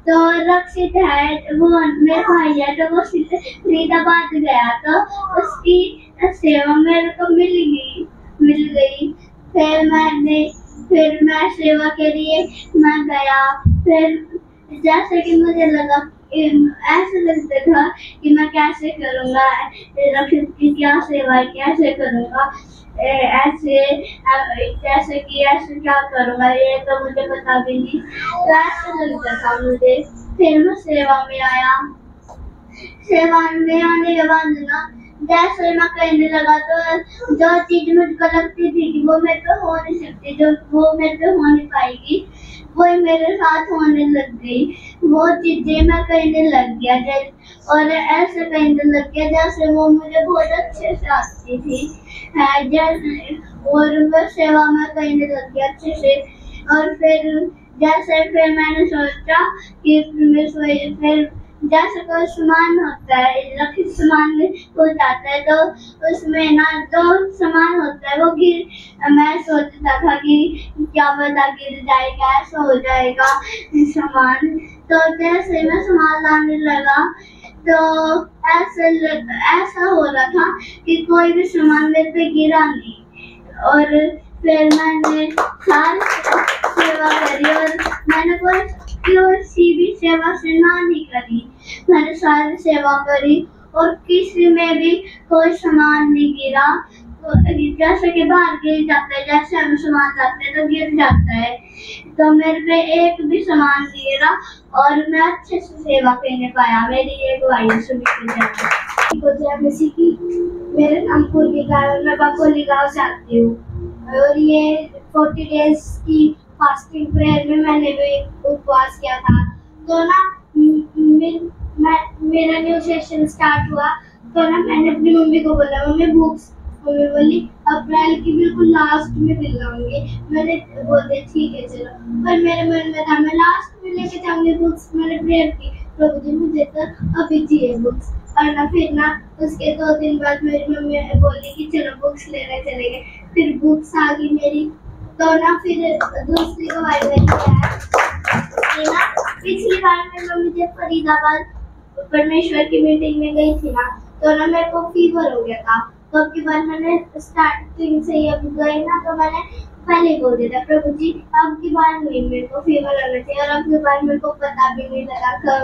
तो रक्षित है वो मेरा भाई है, तो वो फरीदाबाद गया तो उसकी सेवा मेरे को मिल गई। फिर मैं सेवा के लिए मैं गया। फिर जैसे कि मुझे लगा, ऐसे लगता था कि मैं कैसे करूँगा, रक्षित की क्या सेवा है, कैसे करूँगा, ऐसे क्या करूँगा, ये तो मुझे पता भी नहीं। तो ऐसे लगता था मुझे। फिर मैं सेवा में आया। सेवा में आने के बाद ना जैसे मैं कहने लगा तो जो चीज मुझको लगती थी कि वो मेरे पे हो नहीं सकती, जो वो मेरे पे हो नहीं पाएगी, वो मेरे साथ होने लग गई। वो चीजें मैं कहने लग गया और ऐसे कहने लग गया जैसे वो मुझे बहुत अच्छे से आती थी। जैसे और वो सेवा में कहने लग गया अच्छे से। और फिर मैंने सोचा कि फिर जैसे कोई सामान होता है, रखित सामान में हो जाता है तो उसमें ना जो सामान होता है वो मैं सोचता था कि क्या पता गिर जाएगा, ऐसा हो जाएगा सामान। तो जैसे मैं सामान लाने लगा तो ऐसा हो रहा था कि कोई भी सामान मेरे पे गिरा नहीं। और फिर मैंने सारी सेवा करी और मैंने किसी भी सेवा से ना नहीं करी। मैंने सारी सेवा करी और किसी में भी कोई सामान नहीं गिरा। जैसे कि बाहर गिर जाता है, जैसे हम सामान लाते हैं तो गिर जाता है, तो मेरे पे एक भी सामान नहीं गिरा और मैं अच्छे से सेवा करने पाया। मेरी ये गवाही सुनी को जय मसीह की। मेरे नाम पूर्वी गाँव, मैं बकोली गाँव से आती हूँ और ये 40 डेज की फास्टिंग प्रेयर में मैंने भी उपवास किया था। तो ना मेरा न्यू सेशन स्टार्ट हुआ तो ना मैंने अपनी मम्मी को बोला मम्मी बुक्स। मम्मी बोली अप्रैल की बिल्कुल लास्ट में दिल लाऊंगी। मैंने बोलते ठीक है चलो, पर मेरे मन में था मैं लास्ट में लेके जाऊंगी बुक्स। मैंने प्रेयर की प्रभु जी मुझे तो अभी चाहिए बुक्स। और ना फिर ना उसके 2 दिन बाद मेरी मम्मी बोली कि चलो बुक्स लेने चलेंगे। फिर बुक्स आ गई मेरी। तो ना फिर दूसरी गवाही मेरी है ना, पिछली बार मैं मम्मी जब फरीदाबाद परमेश्वर की मीटिंग में गई थी ना तो ना मेरे को फीवर हो गया था। तो अब की बार मैंने स्टार्टिंग से ही अभी गई ना तो मैंने पहले बोल दिया था प्रभु जी अब की बार नहीं मेरे को फीवर आना चाहिए। और अब की बार मेरे को पता भी नहीं लगा कब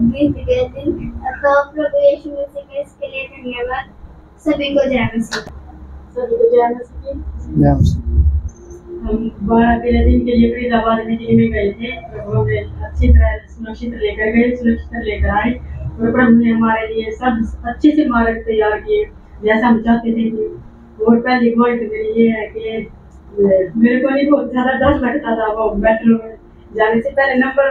बीत गए दिन। तो प्रभु यीशु मसीह के इसके लिए धन्यवाद। सभी को जय मसीह। सभी को जय मसीह। हम 12-13 दिन के लिए फरीदाबाद मीटिंग में गए थे। प्रभु हमें अच्छी तरह सुरक्षित लेकर गए, सुरक्षित लेकर आए और प्रभु ने हमारे लिए सब अच्छे से मार्ग तैयार किए जैसा हम चाहते थे। और पहली गवाही तो मेरी ये है कि मेरे को नहीं बहुत ज़्यादा डर लगता था वो मेट्रो में जाने से पहले। नंबर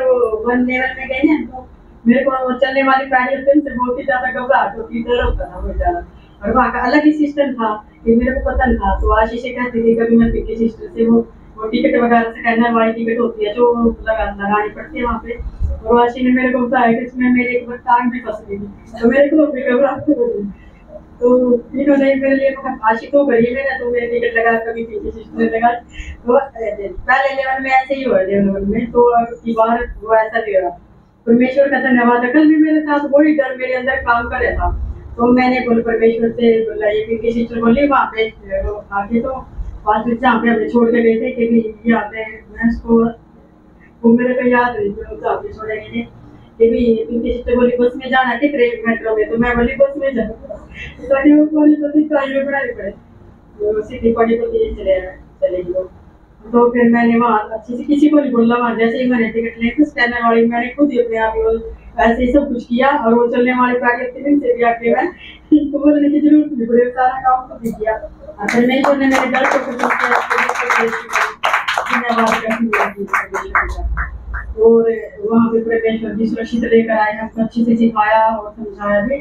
1 लेवल में गए हैं तो मेरे को चलने वाली गाड़ियों से बहुत ही ज़्यादा घबराहट होती, डर होता था बहुत ज़्यादा। और वहाँ का अलग ही सिस्टम था कि मेरे को पता नहीं था। तो आशीष से कहती थी कभी मैं पिंकी सिस्टर से वो टिकट वगैरह स्कैनर वाली टिकट होती है जो लगानी पड़ती है वहाँ पे। और आशीष ने मेरे को बताया कि इसमें मेरे एक बार टांग भी फंस गई तो मेरे को भी घबराहट हो गई। तो इन्होंने मेरे लिए आशीष को करिए मेरा तो मेरे टिकट लगा, कभी पिंकी सिस्टर ने लगा। तो पहले लेवल में ऐसे ही हुआ लेवल में, तो अब की बार वो ऐसा नहीं रहा। परमेश्वर का धन्यवाद। कल भी मेरे साथ वही डर मेरे अंदर काम कर रहा था। तो मैंने बोल परमेश्वर से बोला ये पिंकी सिस्टर बोली वहाँ पे आके तो पाँच बच्चे जहाँ पे हमें छोड़ के गए थे कि भी यहाँ पे मैं उसको वो मेरे को याद नहीं जहाँ पे छोड़े गए थे कि भी पिंकी सिस्टर बोली बस में जाना है ट्रेन मेट्रो में। तो मैं बोली बस में जाऊँगा ताकि वो पानीपति चाहिए बनानी पड़े सिटी पानीपति चलेगी वो। तो फिर मैंने वहाँ अच्छे से किसी को नहीं बोला। वहाँ जैसे ही मैंने टिकट ली तो स्कैनर वाली मैंने खुद ही अपने आप ही ऐसे ही सब कुछ किया। और वो चलने वाली गाड़ी अपने दिन से भी आके मैं तो बोलने की जरूरत नहीं पड़ी, सारा काम खुद ही किया। फिर नहीं बोलने मेरे डर को कुछ धन्यवाद करती। और वहाँ पे परमेश्वर जी सुरक्षित लेकर आए, हमको अच्छे से सिखाया और समझाया भी।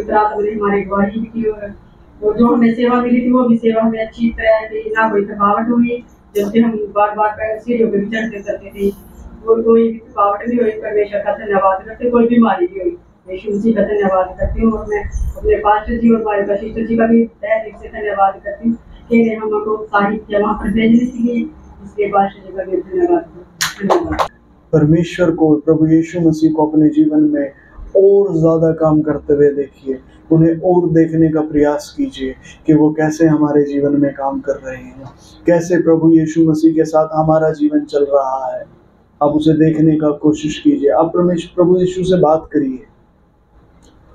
रात में हमारी गवाही भी की और जो हमें सेवा मिली थी वो भी सेवा हमें अच्छी तरह से ना कोई थकावट हुई। जबकि हम बार बार सीढ़ियों पे भी चढ़ते करते थे और कोई भी थकावट नहीं हुई। परमेश्वर का धन्यवाद करते, कोई बीमारी नहीं हुई। यीशु जी का धन्यवाद करती हूँ। और मैं अपने पास्टर जी और हमारे सिस्टर जी का भी तहे दिल से धन्यवाद करती हूँ कि हमको साहित्य वहाँ पर भेजने के लिए, इसलिए पास्टर जी का भी धन्यवाद। परमेश्वर को, प्रभु यीशु मसीह को अपने जीवन में और ज़्यादा काम करते हुए देखिए, उन्हें और देखने का प्रयास कीजिए कि वो कैसे हमारे जीवन में काम कर रहे हैं, कैसे प्रभु यीशु मसीह के साथ हमारा जीवन चल रहा है। आप उसे देखने का कोशिश कीजिए। आप प्रभु यीशु से बात करिए,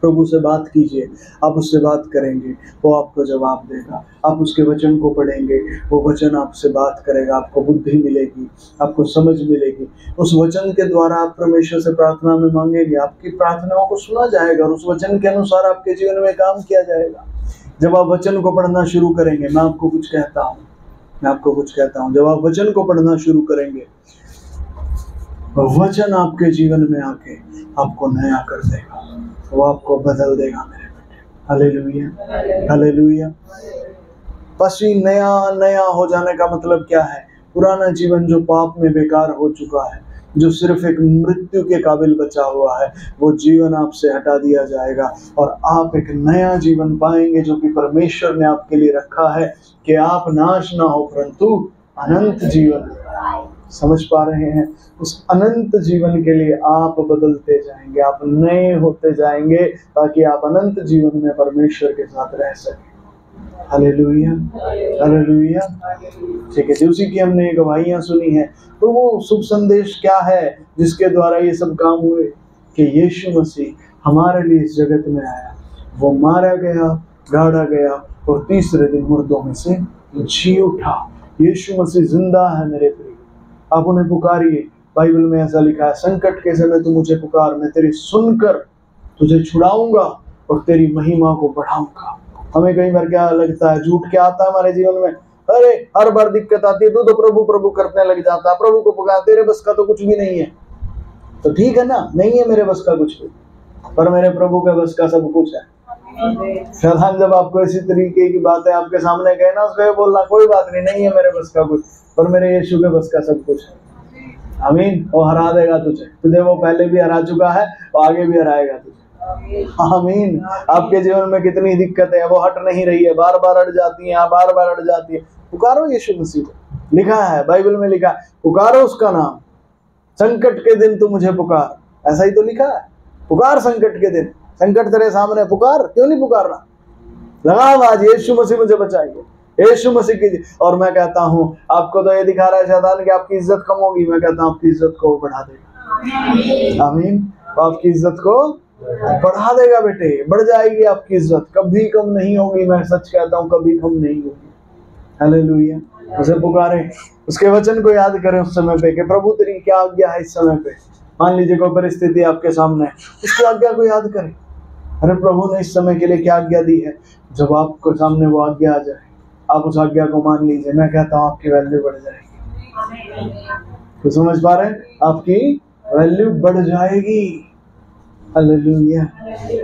प्रभु से बात कीजिए, आप उससे बात करेंगे, वो आपको जवाब देगा। आप उसके वचन को पढ़ेंगे, वो वचन आपसे बात करेगा, आपको बुद्धि मिलेगी, आपको समझ मिलेगी। उस वचन के द्वारा आप परमेश्वर से प्रार्थना में मांगेंगे, आपकी प्रार्थनाओं को सुना जाएगा और उस वचन के अनुसार आपके जीवन में काम किया जाएगा। जब आप वचन को पढ़ना शुरू करेंगे, मैं आपको कुछ कहता हूँ, जब आप वचन को पढ़ना शुरू करेंगे, वचन आपके जीवन में आके आपको नया कर देगा, वो आपको बदल देगा मेरे बेटे। Hallelujah, hallelujah. बस ये नया हो जाने का मतलब क्या है? पुराना जीवन जो पाप में बेकार हो चुका है, जो सिर्फ एक मृत्यु के काबिल बचा हुआ है, वो जीवन आपसे हटा दिया जाएगा और आप एक नया जीवन पाएंगे जो कि परमेश्वर ने आपके लिए रखा है, कि आप नाश ना हो परंतु अनंत जीवन। समझ पा रहे हैं? उस अनंत जीवन के लिए आप बदलते जाएंगे, आप नए होते जाएंगे, ताकि आप अनंत जीवन में परमेश्वर के साथ रह सकें। Hallelujah, hallelujah. ठीक है जी, उसी की हमने गवाहियां सुनी है। तो वो शुभ संदेश क्या है जिसके द्वारा ये सब काम हुए? कि यीशु मसीह हमारे लिए इस जगत में आया, वो मारा गया, गाड़ा गया और तीसरे दिन मुर्दों में से जी उठा। यीशु मसीह जिंदा है मेरे प्रिय, आप उन्हें पुकारिए। बाइबल में ऐसा लिखा है, संकट के समय तू मुझे पुकार, मैं तेरी सुनकर तुझे छुड़ाऊंगा और तेरी महिमा को बढ़ाऊंगा। हमें कई बार क्या लगता है, झूठ क्या आता है हमारे जीवन में, अरे हर बार दिक्कत आती है तू तो प्रभु प्रभु करने लग जाता है, प्रभु को पुकार, तेरे बस का तो कुछ भी नहीं है। तो ठीक है ना, नहीं है मेरे बस का कुछ भी, पर मेरे प्रभु के बस का सब कुछ है। शैतान जब आपको इसी तरीके की बातें आपके सामने कहे ना, उसको बोलना कोई बात नहीं है मेरे बस का कुछ, पर मेरे यीशु के बस का सब कुछ है। आमीन। वो हरा देगा तुझे वो पहले भी हरा चुका है, वो आगे भी हराएगा तुझे। आमीन। आपके जीवन में कितनी दिक्कतें हैं, वो हट नहीं रही है, बार बार अड़ जाती है, बार बार अड़ जाती है। पुकारो यीशु मसीह को, लिखा है बाइबल में, लिखा है पुकारो उसका नाम, संकट के दिन तू मुझे पुकार, ऐसा ही तो लिखा है। पुकार संकट के दिन, संकट तेरे सामने, पुकार, क्यों नहीं पुकार रहा? लगा आवाज, यीशु मसीह मुझे बताइए, यीशु मसीह की। और मैं कहता हूँ आपको तो ये दिखा रहा है शैतान कि आपकी इज्जत कम होगी, मैं कहता हूँ आपकी इज्जत को बढ़ा देगा। आमीन। आपकी इज्जत को बढ़ा देगा बेटे, बढ़ जाएगी आपकी इज्जत, कभी कम नहीं होगी। मैं सच कहता हूँ, कभी कम नहीं होगी। हालेलुया। उसे पुकारे, उसके वचन को याद करें उस समय पे कि प्रभु तेरी क्या आज्ञा है इस समय पे। मान लीजिए कोई परिस्थिति आपके सामने, उसकी आज्ञा को याद करें। अरे प्रभु ने इस समय के लिए क्या आज्ञा दी है, जब आपके सामने वो आज्ञा आ जाए आप उस आज्ञा को मान लीजिए। मैं कहता हूँ आपकी वैल्यू बढ़ जाएगी। तो समझ पा रहे हैं, आपकी वैल्यू बढ़ जाएगी। हालेलुया।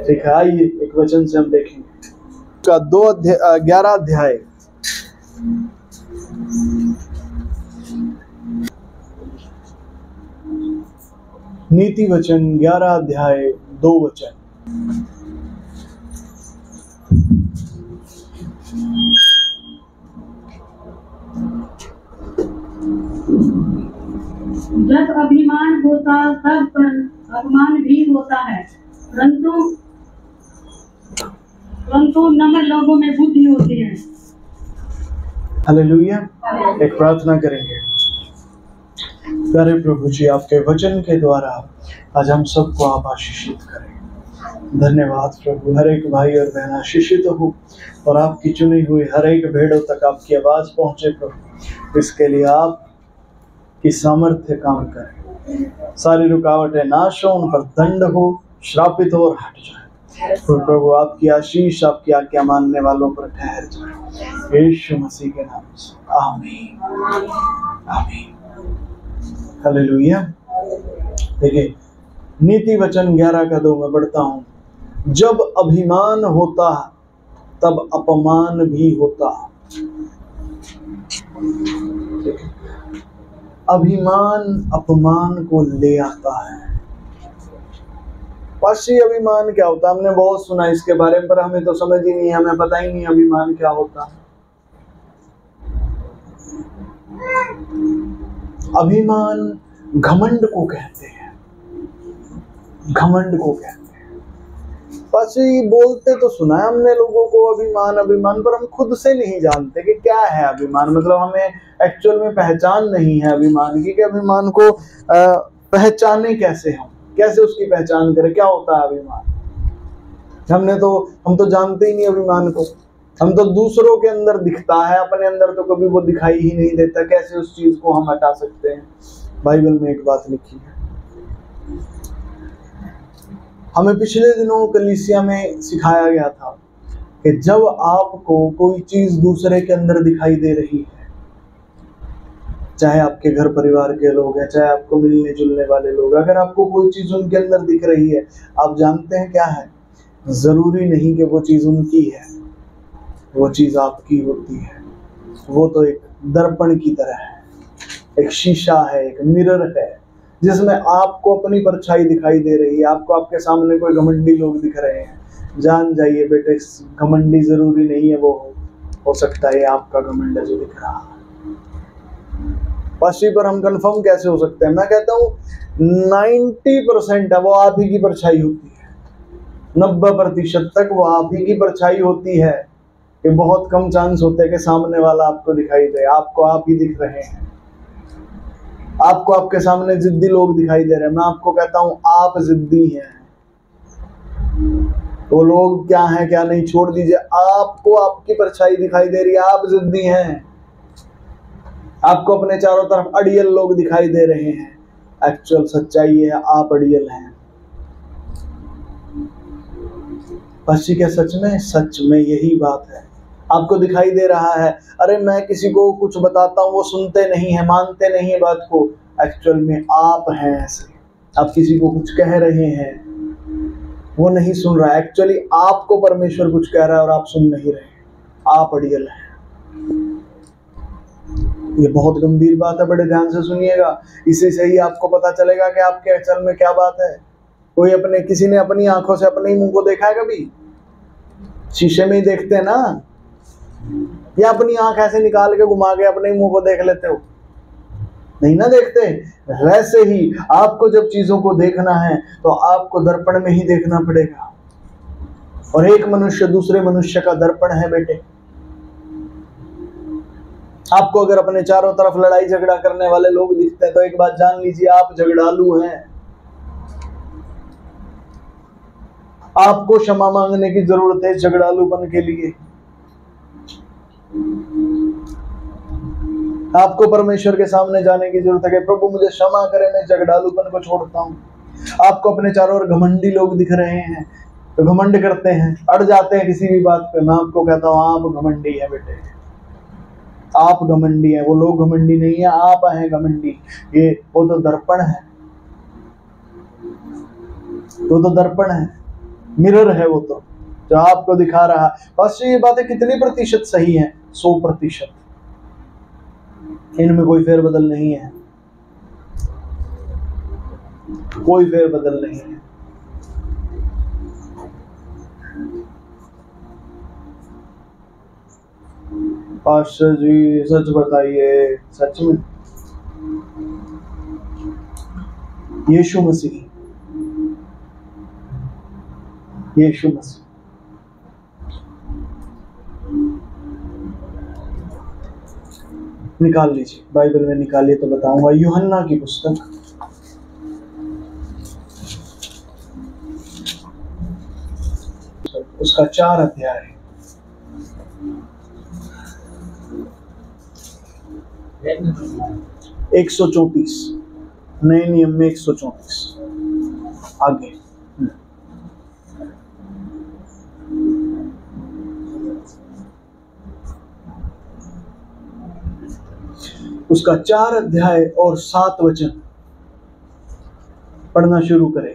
ठीक है, आइए एक वचन से हम देखेंगे का 11 अध्याय, नीति वचन 11 अध्याय 2 वचन। जब अभिमान होता तब पर अपमान भी होता है, परंतु नम्र लोगों में बुद्धि होती है। हालेलुया। एक प्रार्थना करेंगे। प्यारे प्रभु जी, आपके वचन के द्वारा आज हम सबको आप आशीषित करें। धन्यवाद प्रभु, हर एक भाई और बहन आशीषित हो और आपकी चुनी हुई हर एक भेड़ों तक आपकी आवाज पहुंचे प्रभु। इसके लिए आप की सामर्थ्य काम करे, सारी रुकावटें नाश हो, उन पर दंड हो, श्रापित हो और हट जाए। तो प्रभु आपकी आशीष आपकी आज्ञा मानने वालों पर ठहर जाए, यीशु मसीह के नाम से। आमीन, आमीन। हालेलुया। देखिए नीति वचन 11 का 2 में पढ़ता हूँ, जब अभिमान होता तब अपमान भी होता। अभिमान अपमान को ले आता है। पाशी अभिमान क्या होता है? हमने बहुत सुना इसके बारे में, पर हमें तो समझ ही नहीं है, हमें पता ही नहीं अभिमान क्या होता है। अभिमान घमंड को कहते हैं, घमंड को कहते हैं। पाशी बोलते तो सुना है हमने लोगों को अभिमान अभिमान, पर हम खुद से नहीं जानते कि क्या है अभिमान। मतलब हमें एक्चुअल में पहचान नहीं है अभिमान की, कि अभिमान को पहचाने कैसे हम, कैसे उसकी पहचान करें, क्या होता है अभिमान। हम तो जानते ही नहीं अभिमान को। हम तो दूसरों के अंदर दिखता है, अपने अंदर तो कभी वो दिखाई ही नहीं देता। कैसे उस चीज को हम हटा सकते हैं? बाइबल में एक बात लिखी है, हमें पिछले दिनों कलीसिया में सिखाया गया था कि जब आपको कोई चीज दूसरे के अंदर दिखाई दे रही है, चाहे आपके घर परिवार के लोग हैं, चाहे आपको मिलने जुलने वाले लोग, अगर आपको कोई चीज उनके अंदर दिख रही है, आप जानते हैं क्या है? जरूरी नहीं कि वो चीज उनकी है, वो चीज आपकी होती है। वो तो एक दर्पण की तरह है, एक शीशा है, एक मिरर है, जिसमें आपको अपनी परछाई दिखाई दे रही है। आपको आपके सामने कोई घमंडी लोग दिख रहे हैं, जान जाइए बेटे, घमंडी जरूरी नहीं है वो हो सकता है आपका घमंड जो दिख रहा है। पश्चिम पर हम कंफर्म कैसे हो सकते हैं? मैं कहता हूँ 90% है वो आप ही की परछाई होती है, 90% तक वो आप ही की परछाई होती है। कि बहुत कम चांस होते हैं कि सामने वाला आपको दिखाई दे। आपको आप ही दिख रहे हैं, आपको आपके सामने जिद्दी लोग दिखाई दे रहे हैं। मैं आपको कहता हूँ आप जिद्दी हैं, वो लोग क्या हैं क्या नहीं छोड़ दीजिए, आपको आपकी परछाई दिखाई दे रही है, आप जिद्दी हैं। आपको अपने चारों तरफ अड़ियल लोग दिखाई दे रहे हैं, एक्चुअल सच्चाई है आप अड़ियल हैं। पश्चिम क्या सच में यही बात है? आपको दिखाई दे रहा है, अरे मैं किसी को कुछ बताता हूँ वो सुनते नहीं है, मानते नहीं है बात को। एक्चुअल में आप हैं ऐसे, आप किसी को कुछ कह रहे हैं, वो नहीं सुन रहा। एक्चुअली आपको परमेश्वर कुछ कह रहा है और आप सुन नहीं रहे, आप अड़ियल हैं। ये बहुत गंभीर बात है, बड़े ध्यान से सुनिएगा। इसी से ही आपको पता चलेगा कि आपके अचल में क्या बात है। किसी ने अपनी आंखों से अपने ही मुंह को देखा है कभी? शीशे में ही देखते हैं ना, या अपनी आंख ऐसे निकाल के घुमा के अपने मुंह को देख लेते हो? नहीं ना देखते। वैसे ही आपको जब चीजों को देखना है तो आपको दर्पण में ही देखना पड़ेगा। और एक मनुष्य दूसरे मनुष्य का दर्पण है बेटे। आपको अगर अपने चारों तरफ लड़ाई झगड़ा करने वाले लोग दिखते हैं तो एक बात जान लीजिए, आप झगड़ालू हैं। आपको क्षमा मांगने की जरूरत है झगड़ालूपन के लिए। आपको परमेश्वर के सामने जाने की जरूरत है कि प्रभु मुझे क्षमा करे, मैं झगड़ालूपन को छोड़ता हूँ। आपको अपने चारों ओर घमंडी लोग दिख रहे हैं तो घमंड करते हैं, अड़ जाते हैं किसी भी बात पे। मैं आपको कहता हूँ आप घमंडी है बेटे, आप घमंडी है। वो लोग घमंडी नहीं है, आप हैं घमंडी। वो तो दर्पण है, वो तो दर्पण है, मिरर है वो तो, जो आपको दिखा रहा है। बस ये बातें कितनी प्रतिशत सही हैं? 100%। इनमें कोई फेरबदल नहीं है, कोई फेरबदल नहीं है। पास्टर जी सच बताइए, सच में यीशु मसीह निकाल लीजिए, बाइबल में निकालिए तो बताऊंगा। यूहन्ना की पुस्तक, उसका 4 अध्याय है। 134 नए नियम में 134 आगे। उसका 4 अध्याय और 7 वचन पढ़ना शुरू करें।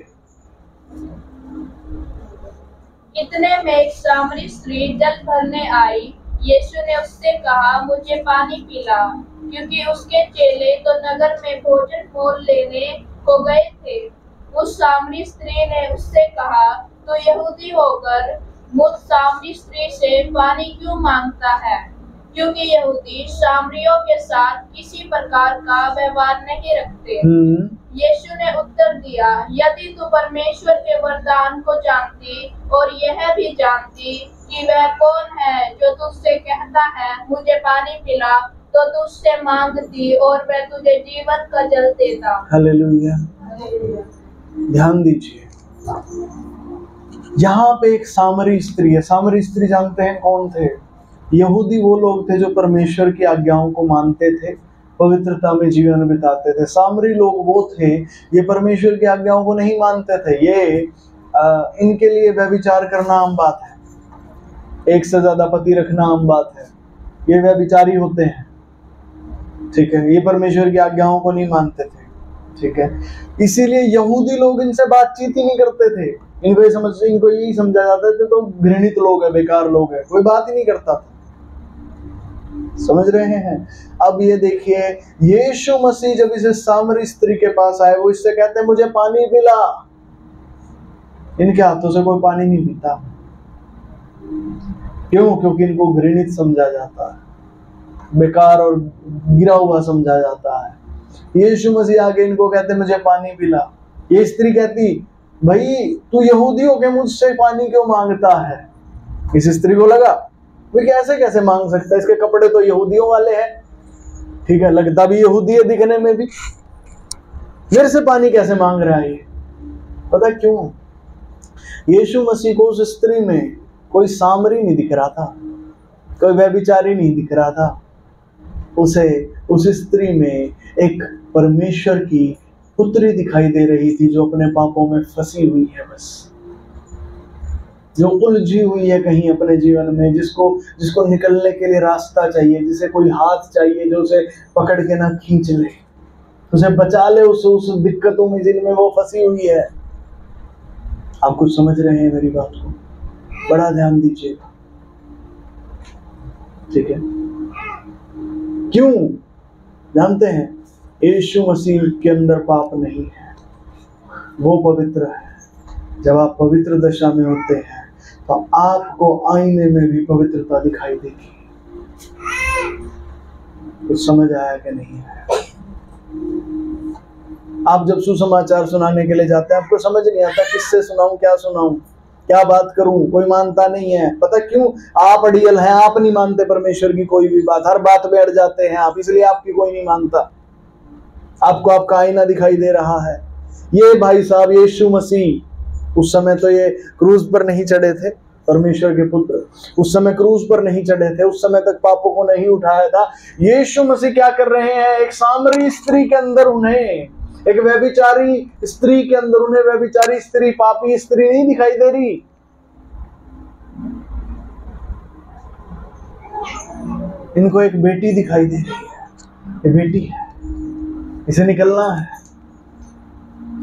इतने में एक सामरी स्त्री जल भरने आई। यीशु ने उससे कहा, मुझे पानी पिला, क्योंकि उसके चेले तो नगर में भोजन मोल लेने को गए थे। उस सामरी स्त्री ने उससे कहा, तो यहूदी होकर मुझ सामरी स्त्री से पानी क्यों मांगता है? क्योंकि यहूदी सामरियों के साथ किसी प्रकार का व्यवहार नहीं रखते। यीशु ने उत्तर दिया, यदि तू परमेश्वर के वरदान को जानती और यह भी जानती कि वह कौन है जो तुझसे कहता है, मुझे पानी पिला, तो तुझसे मांगती और वह तुझे जीवन का जल देता। हालेलुया। ध्यान दीजिए, यहाँ पे एक सामरी स्त्री है। सामरी स्त्री जानते हैं कौन थे? यहूदी वो लोग थे जो परमेश्वर की आज्ञाओं को मानते थे, पवित्रता में जीवन बिताते थे। सामरी लोग वो थे ये परमेश्वर की आज्ञाओं को नहीं मानते थे। ये इनके लिए व्यभिचार करना आम बात है, एक से ज्यादा पति रखना आम बात है, ये व्यभिचारी होते हैं, ठीक है। ये परमेश्वर की आज्ञाओं को नहीं मानते थे, ठीक है। इसीलिए यहूदी लोग इनसे बातचीत ही नहीं करते थे। इनको यही समझा जाता था तो घृणित लोग है, बेकार लोग है, कोई बात ही नहीं करता था। समझ रहे हैं? अब ये देखिए, यीशु मसीह जब इस सामरी स्त्री के पास आए, वो इससे कहते हैं मुझे पानी पिला। इनके हाथों से कोई पानी नहीं पीता। क्यों? क्योंकि इनको घृणित समझा जाता है, बेकार और गिरा हुआ समझा जाता है। यीशु मसीह आके इनको कहते मुझे पानी पिला। ये स्त्री कहती भाई तू यहूदी हो के मुझसे पानी क्यों मांगता है? इस स्त्री को लगा भाई कैसे कैसे मांग सकता है, इसके कपड़े तो यहूदियों वाले हैं, ठीक है, लगता भी यहूदी है दिखने में भी, मेरे से पानी कैसे मांग रहा है ये? पता क्यों? यीशु मसीह को उस स्त्री में कोई सामरी नहीं दिख रहा था, कोई व्यभिचारी नहीं दिख रहा था। उसे उस स्त्री में एक परमेश्वर की पुत्री दिखाई दे रही थी जो अपने पापों में फंसी हुई है, बस जो उलझी हुई है कहीं अपने जीवन में, जिसको निकलने के लिए रास्ता चाहिए, जिसे कोई हाथ चाहिए जो उसे पकड़ के ना खींच ले, उसे बचा ले उस दिक्कतों में जिनमें वो फंसी हुई है। आप कुछ समझ रहे हैं मेरी बात को? बड़ा ध्यान दीजिएगा, ठीक है। क्यों? जानते हैं, यीशु मसीह के अंदर पाप नहीं है, वो पवित्र है। जब आप पवित्र दशा में होते हैं तो आपको आईने में भी पवित्रता दिखाई देगी। कुछ समझ आया कि नहीं आया? आप जब सुसमाचार सुनाने के लिए जाते हैं, आपको समझ नहीं आता किससे सुनाऊं, क्या बात करूं, कोई मानता नहीं है। पता क्यों? आप अड़ियल हैं, आप नहीं मानते परमेश्वर की कोई भी बात, हर बात में अड़ जाते हैं आप, इसलिए आपकी कोई नहीं मानता। आपको आपका आईना दिखाई दे रहा है। ये भाई साहब यीशु मसीह, उस समय तो ये क्रूज पर नहीं चढ़े थे, परमेश्वर के पुत्र उस समय क्रूज पर नहीं चढ़े थे, उस समय तक पापों को नहीं उठाया था। यीशु मसीह क्या कर रहे हैं? एक सामरी स्त्री के अंदर उन्हें, एक व्यभिचारी स्त्री के अंदर उन्हें व्यभिचारी स्त्री, पापी स्त्री नहीं दिखाई दे रही। इनको एक बेटी दिखाई दे रही है, ये बेटी है, इसे निकलना है।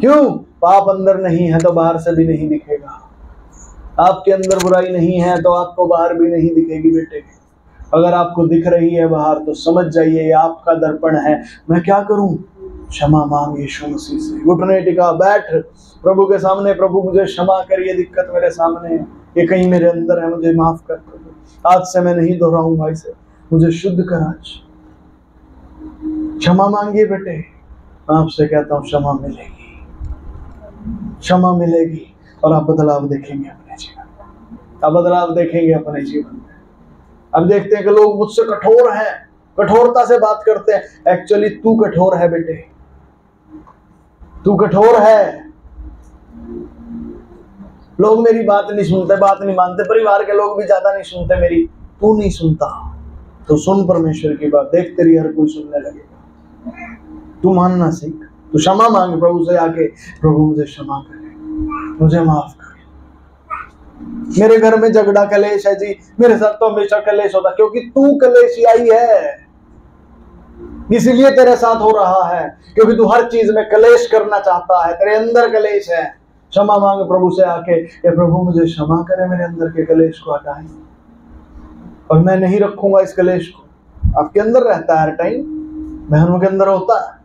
क्यों? पाप अंदर नहीं है तो बाहर से भी नहीं दिखेगा। आपके अंदर बुराई नहीं है तो आपको बाहर भी नहीं दिखेगी बेटे। अगर आपको दिख रही है बाहर तो समझ जाइए ये आपका दर्पण है। मैं क्या करूं? क्षमा मांग यीशु मसीह से, घुटने टिका, बैठ प्रभु के सामने, प्रभु मुझे क्षमा कर, ये दिक्कत मेरे सामने है, ये कहीं मेरे अंदर है, मुझे माफ कर प्रभु, आज से मैं नहीं दोहराऊंगा इसे, मुझे शुद्ध कर आज। क्षमा मांगिए बेटे। आपसे कहता हूँ क्षमा मिलेगी, क्षमा मिलेगी और आप बदलाव देखेंगे अपने जीवन में, आप बदलाव देखेंगे अपने जीवन में। अब देखते हैं कि लोग मुझसे कठोर हैं, कठोरता से बात करते हैं। एक्चुअली तू कठोर है बेटे, तू कठोर है। लोग मेरी बात नहीं सुनते, बात नहीं मानते, परिवार के लोग भी ज्यादा नहीं सुनते मेरी, तू नहीं सुनता तो सुन परमेश्वर की बात, देख तेरी हर कोई सुनने लगेगा। तू मानना सीख, तू क्षमा मांग प्रभु से आके, प्रभु मुझे क्षमा करे, मुझे माफ करे। मेरे घर में झगड़ा कलेश है जी, मेरे साथ तो हमेशा कलेश होता, क्योंकि तू कलेशियाई है, इसीलिए तेरे साथ हो रहा है, क्योंकि तू हर चीज में कलेश करना चाहता है, तेरे अंदर कलेश है। क्षमा मांग प्रभु से आके, ये प्रभु मुझे क्षमा करे, मेरे अंदर के कलेश को हटाए और मैं नहीं रखूंगा इस कलेश को। आपके अंदर रहता है हर टाइम, बहनों के अंदर होता है।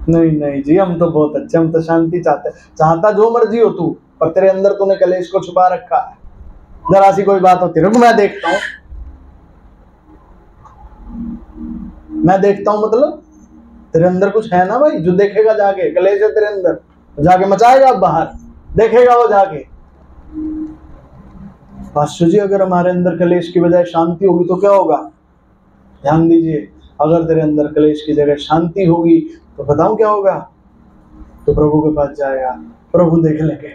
नहीं नहीं जी, हम तो बहुत अच्छे, हम तो शांति चाहते, चाहता जो मर्जी हो तू, पर तेरे अंदर तूने कलेश को छुपा रखा है। जरा सी कोई बात होती, रुक मैं देखता हूं, मैं देखता हूं, मतलब तेरे अंदर कुछ है ना भाई, जो देखेगा जाके, कलेश है तेरे अंदर, जाके मचाएगा बाहर, देखेगा वो जाके। पास्टर जी अगर हमारे अंदर कलेश की बजाय शांति होगी तो क्या होगा? ध्यान दीजिए, अगर तेरे अंदर कलेश की जगह शांति होगी तो बताऊं क्या होगा? तो प्रभु के पास जाएगा, प्रभु देख लेंगे,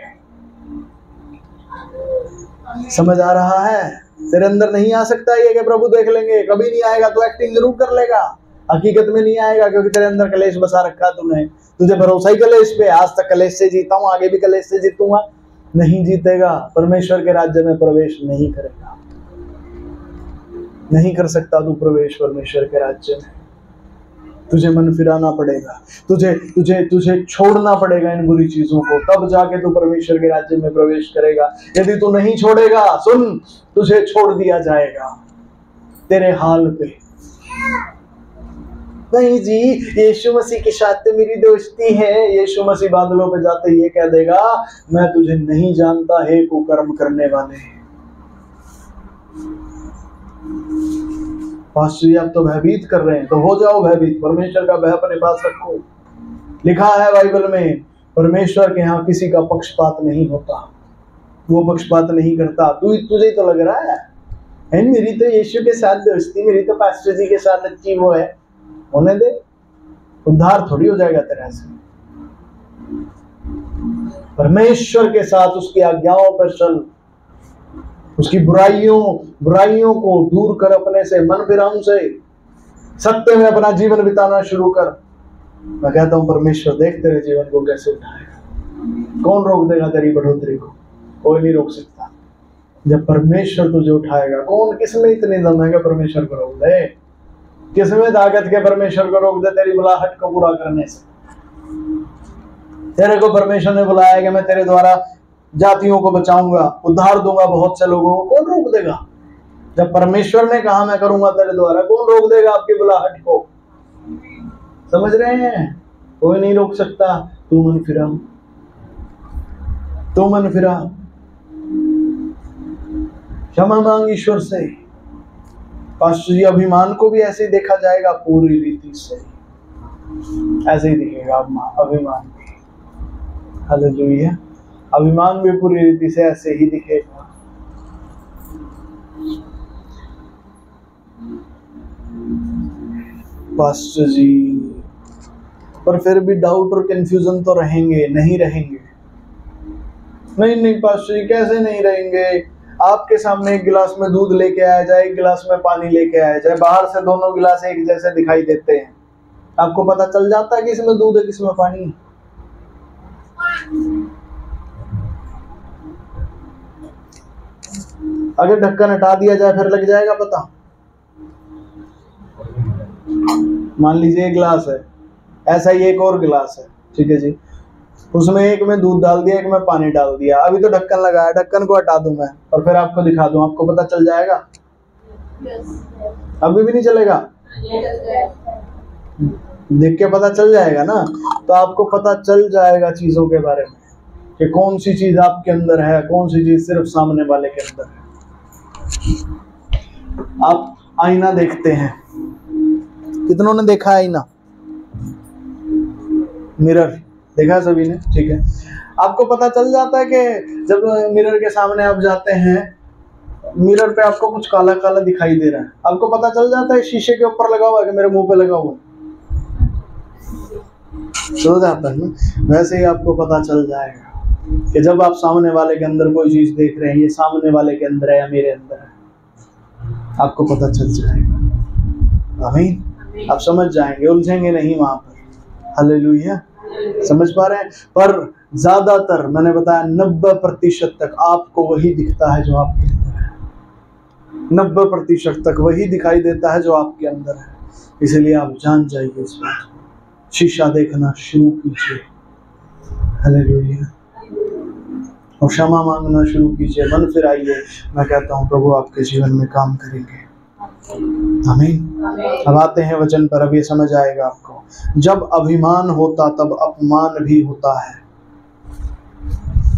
समझ आ रहा है? तेरे अंदर नहीं आ सकता ये कि प्रभु देख लेंगे, कभी नहीं आएगा। तू एक्टिंग जरूर कर लेगा, हकीकत में नहीं आएगा, क्योंकि तेरे अंदर कलेश बसा रखा तूने। तुझे भरोसा ही कलेश पे, आज तक कलेश से जीता हूं, आगे भी कलेश से जीतूंगा। नहीं जीतेगा, परमेश्वर के राज्य में प्रवेश नहीं करेगा। नहीं कर सकता तू प्रवेश परमेश्वर के राज्य में। तुझे मन फिराना पड़ेगा, तुझे तुझे तुझे छोड़ना पड़ेगा इन बुरी चीजों को, तब जाके तू परमेश्वर के राज्य में प्रवेश करेगा। यदि तू नहीं छोड़ेगा, सुन, तुझे छोड़ दिया जाएगा तेरे हाल पे। नहीं जी, यीशु मसीह के साथ मेरी दोस्ती है। यीशु मसीह बादलों पे जाते ये कह देगा, मैं तुझे नहीं जानता हे कुकर्म करने वाले। पास्टर जी आप तो भयभीत कर रहे हैं, तो हो जाओ भयभीत। परमेश्वर का भय अपने पास रखो। लिखा है बाइबल में, परमेश्वर के यहाँ किसी का पक्षपात नहीं होता, वो पक्षपात नहीं करता। तुझे तो लग रहा है मेरी तो यीशु के साथ दोस्ती, मेरी तो पास्टर जी के साथ अच्छी वो है, होने दे। उद्धार थोड़ी हो जाएगा तेरा से। परमेश्वर के साथ उसकी आज्ञाओं पर चल, उसकी बुराइयों को दूर कर, अपने से मन फिरा उनसे, सत्य में अपना जीवन बिताना शुरू कर। मैं कहता हूं परमेश्वर देख तेरे जीवन को कैसे उठाएगा। कौन रोक देगा तेरी बढ़ोतरी को? कोई नहीं रोक सकता। जब परमेश्वर तुझे उठाएगा, कौन किसमें इतनी दम है कि परमेश्वर को रोक दे? किसमें ताकत के परमेश्वर को रोक दे तेरी बुलाहट को पूरा करने से? तेरे को परमेश्वर ने बुलाया कि मैं तेरे द्वारा जातियों को बचाऊंगा, उद्धार दूंगा बहुत से लोगों को, कौन रोक देगा? जब परमेश्वर ने कहा मैं करूंगा तेरे द्वारा, कौन रोक देगा आपकी बुलाहट को? समझ रहे हैं? कोई नहीं रोक सकता। तू मन फिरा, तू मन फिरा, क्षमा मांग ईश्वर से। पास्टर जी अभिमान को भी ऐसे ही देखा जाएगा, पूरी रीति से ऐसे ही दिखेगा अभिमान भी। हालेलुया। अभिमान भी पूरी रीति से ऐसे ही दिखेगा। पास्टर जी पर फिर भी डाउट और कंफ्यूजन तो रहेंगे, नहीं रहेंगे? नहीं पास्टर जी कैसे नहीं रहेंगे? आपके सामने एक गिलास में दूध लेके आया जाए, एक गिलास में पानी लेके आया जाए, बाहर से दोनों गिलास एक जैसे दिखाई देते हैं, आपको पता चल जाता है कि इसमें दूध है किसमें पानी? अगर ढक्कन हटा दिया जाए फिर लग जाएगा पता? मान लीजिए एक गिलास है, ऐसा ही एक और गिलास है, ठीक है जी, उसमें एक में दूध डाल दिया, एक में पानी डाल दिया, अभी तो ढक्कन लगाया, ढक्कन को हटा दूं मैं और फिर आपको दिखा दूं, आपको पता चल जाएगा? अभी भी नहीं चलेगा? देख के पता चल जाएगा ना? तो आपको पता चल जाएगा चीजों के बारे में कि कौन सी चीज आपके अंदर है, कौन सी चीज सिर्फ सामने वाले के अंदर है। आप आईना देखते हैं, कितनों ने देखा है आईना? मिरर देखा सभी ने, ठीक है। आपको पता चल जाता है कि जब मिरर के सामने आप जाते हैं, मिरर पे आपको कुछ काला काला दिखाई दे रहा है, आपको पता चल जाता है शीशे के ऊपर लगा हुआ है कि मेरे मुंह पे लगा हुआ है, हो जाता है ना? वैसे ही आपको पता चल जाएगा कि जब आप सामने वाले के अंदर कोई चीज देख रहे हैं, ये सामने वाले के अंदर है या मेरे अंदर है, आपको पता चल जाएगा। आमीन। आप समझ जाएंगे, उलझेंगे नहीं वहां पर। हालेलुया। समझ पा रहे हैं? पर ज्यादातर मैंने बताया 90% तक आपको वही दिखता है जो आपके अंदर है। 90% तक वही दिखाई देता है जो आपके अंदर है। इसलिए आप जान जाइए इस बात को, शीशा देखना शुरू कीजिए। हालेलुया। और क्षमा मांगना शुरू कीजिए, मन फिराइए। मैं कहता हूँ प्रभु आपके जीवन में काम करेंगे। आमीन। अब आते हैं वचन पर, अब ये समझ आएगा आपको। जब अभिमान होता तब अपमान भी होता है।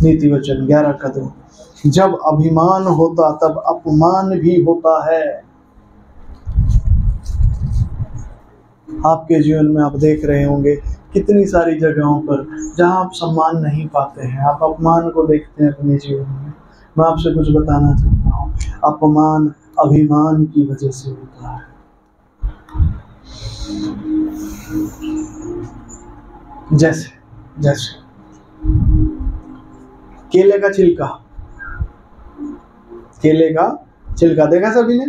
नीति वचन 11 का 2। जब अभिमान होता तब अपमान भी होता है। आपके जीवन में आप देख रहे होंगे कितनी सारी जगहों पर जहां आप सम्मान नहीं पाते हैं, आप अपमान को देखते हैं अपने जीवन में। मैं आपसे कुछ बताना चाहता हूँ, अपमान अभिमान की वजह से होता है। जैसे केले का छिलका केले का छिलका देखा सभी ने?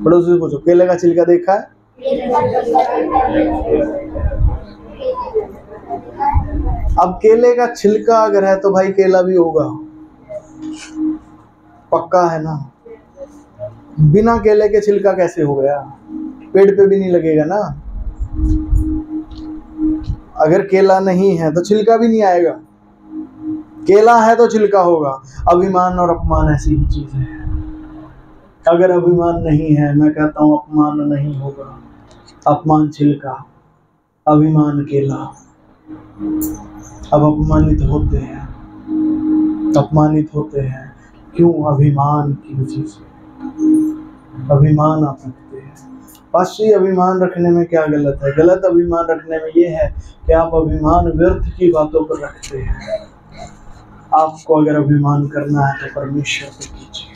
पड़ोसी से पूछो, केले का छिलका देखा है? अब केले का छिलका अगर है तो भाई केला भी होगा, पक्का है ना। बिना केले के छिलका कैसे हो गया? पेड़ पे भी नहीं लगेगा ना। अगर केला नहीं है तो छिलका भी नहीं आएगा, केला है तो छिलका होगा। अभिमान और अपमान ऐसी ही चीज है। अगर अभिमान नहीं है, मैं कहता हूं अपमान नहीं होगा। अपमान छिलका, अभिमान केला। अब अपमानित होते हैं, अपमानित होते हैं क्यों? अभिमान की वजह से। अभिमान आप रखते हैं। पास्टर, अभिमान रखने में क्या गलत है? गलत अभिमान रखने में ये है कि आप अभिमान व्यर्थ की बातों पर रखते हैं। आपको अगर अभिमान करना है तो परमेश्वर पे कीजिए।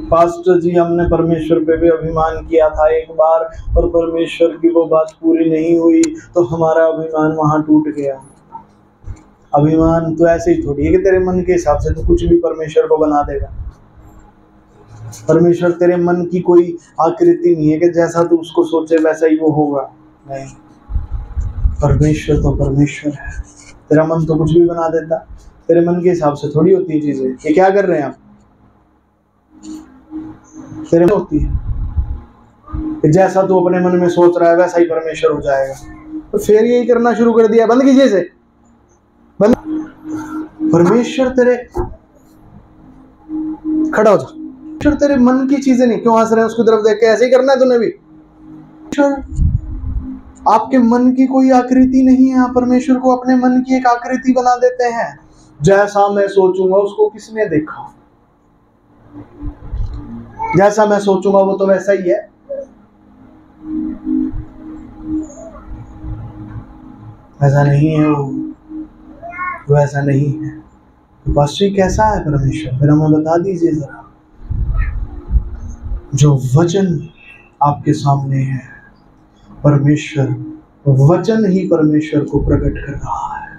पास्टर जी, हमने परमेश्वर पे भी अभिमान किया था एक बार, और परमेश्वर की वो बात पूरी नहीं हुई तो हमारा अभिमान वहां टूट गया। अभिमान तो ऐसे ही थोड़ी है कि तेरे मन के हिसाब से तो कुछ भी परमेश्वर को बना देगा। परमेश्वर तेरे मन की कोई आकृति नहीं है कि जैसा तू उसको सोचे वैसा ही वो होगा। नहीं, परमेश्वर तो परमेश्वर है। तेरा मन तो कुछ भी बना देता, तेरे मन के हिसाब से थोड़ी होती है चीजें। ये क्या कर रहे हैं आप? तेरे में होती है कि जैसा तू अपने मन में सोच रहा है वैसा ही परमेश्वर हो जाएगा। तो फिर यही करना शुरू कर दिया। बंद कीजिए इसे, बंद। परमेश्वर तेरे, खड़ा हो जा। परमेश्वर तेरे मन की चीजें नहीं, क्यों हंस रहे हैं उसकी तरफ देख के? ऐसे ही करना है तूने भी। आपके मन की कोई आकृति नहीं है। आप परमेश्वर को अपने मन की एक आकृति बना देते हैं। जैसा मैं सोचूंगा उसको किसने देखा? जैसा मैं सोचूंगा वो तो वैसा ही है। ऐसा नहीं है, वो ऐसा नहीं है। तो पास्टर कैसा है परमेश्वर? फिर हमें बता दीजिए जरा। जो वचन आपके सामने है, परमेश्वर वचन ही परमेश्वर को प्रकट कर रहा है।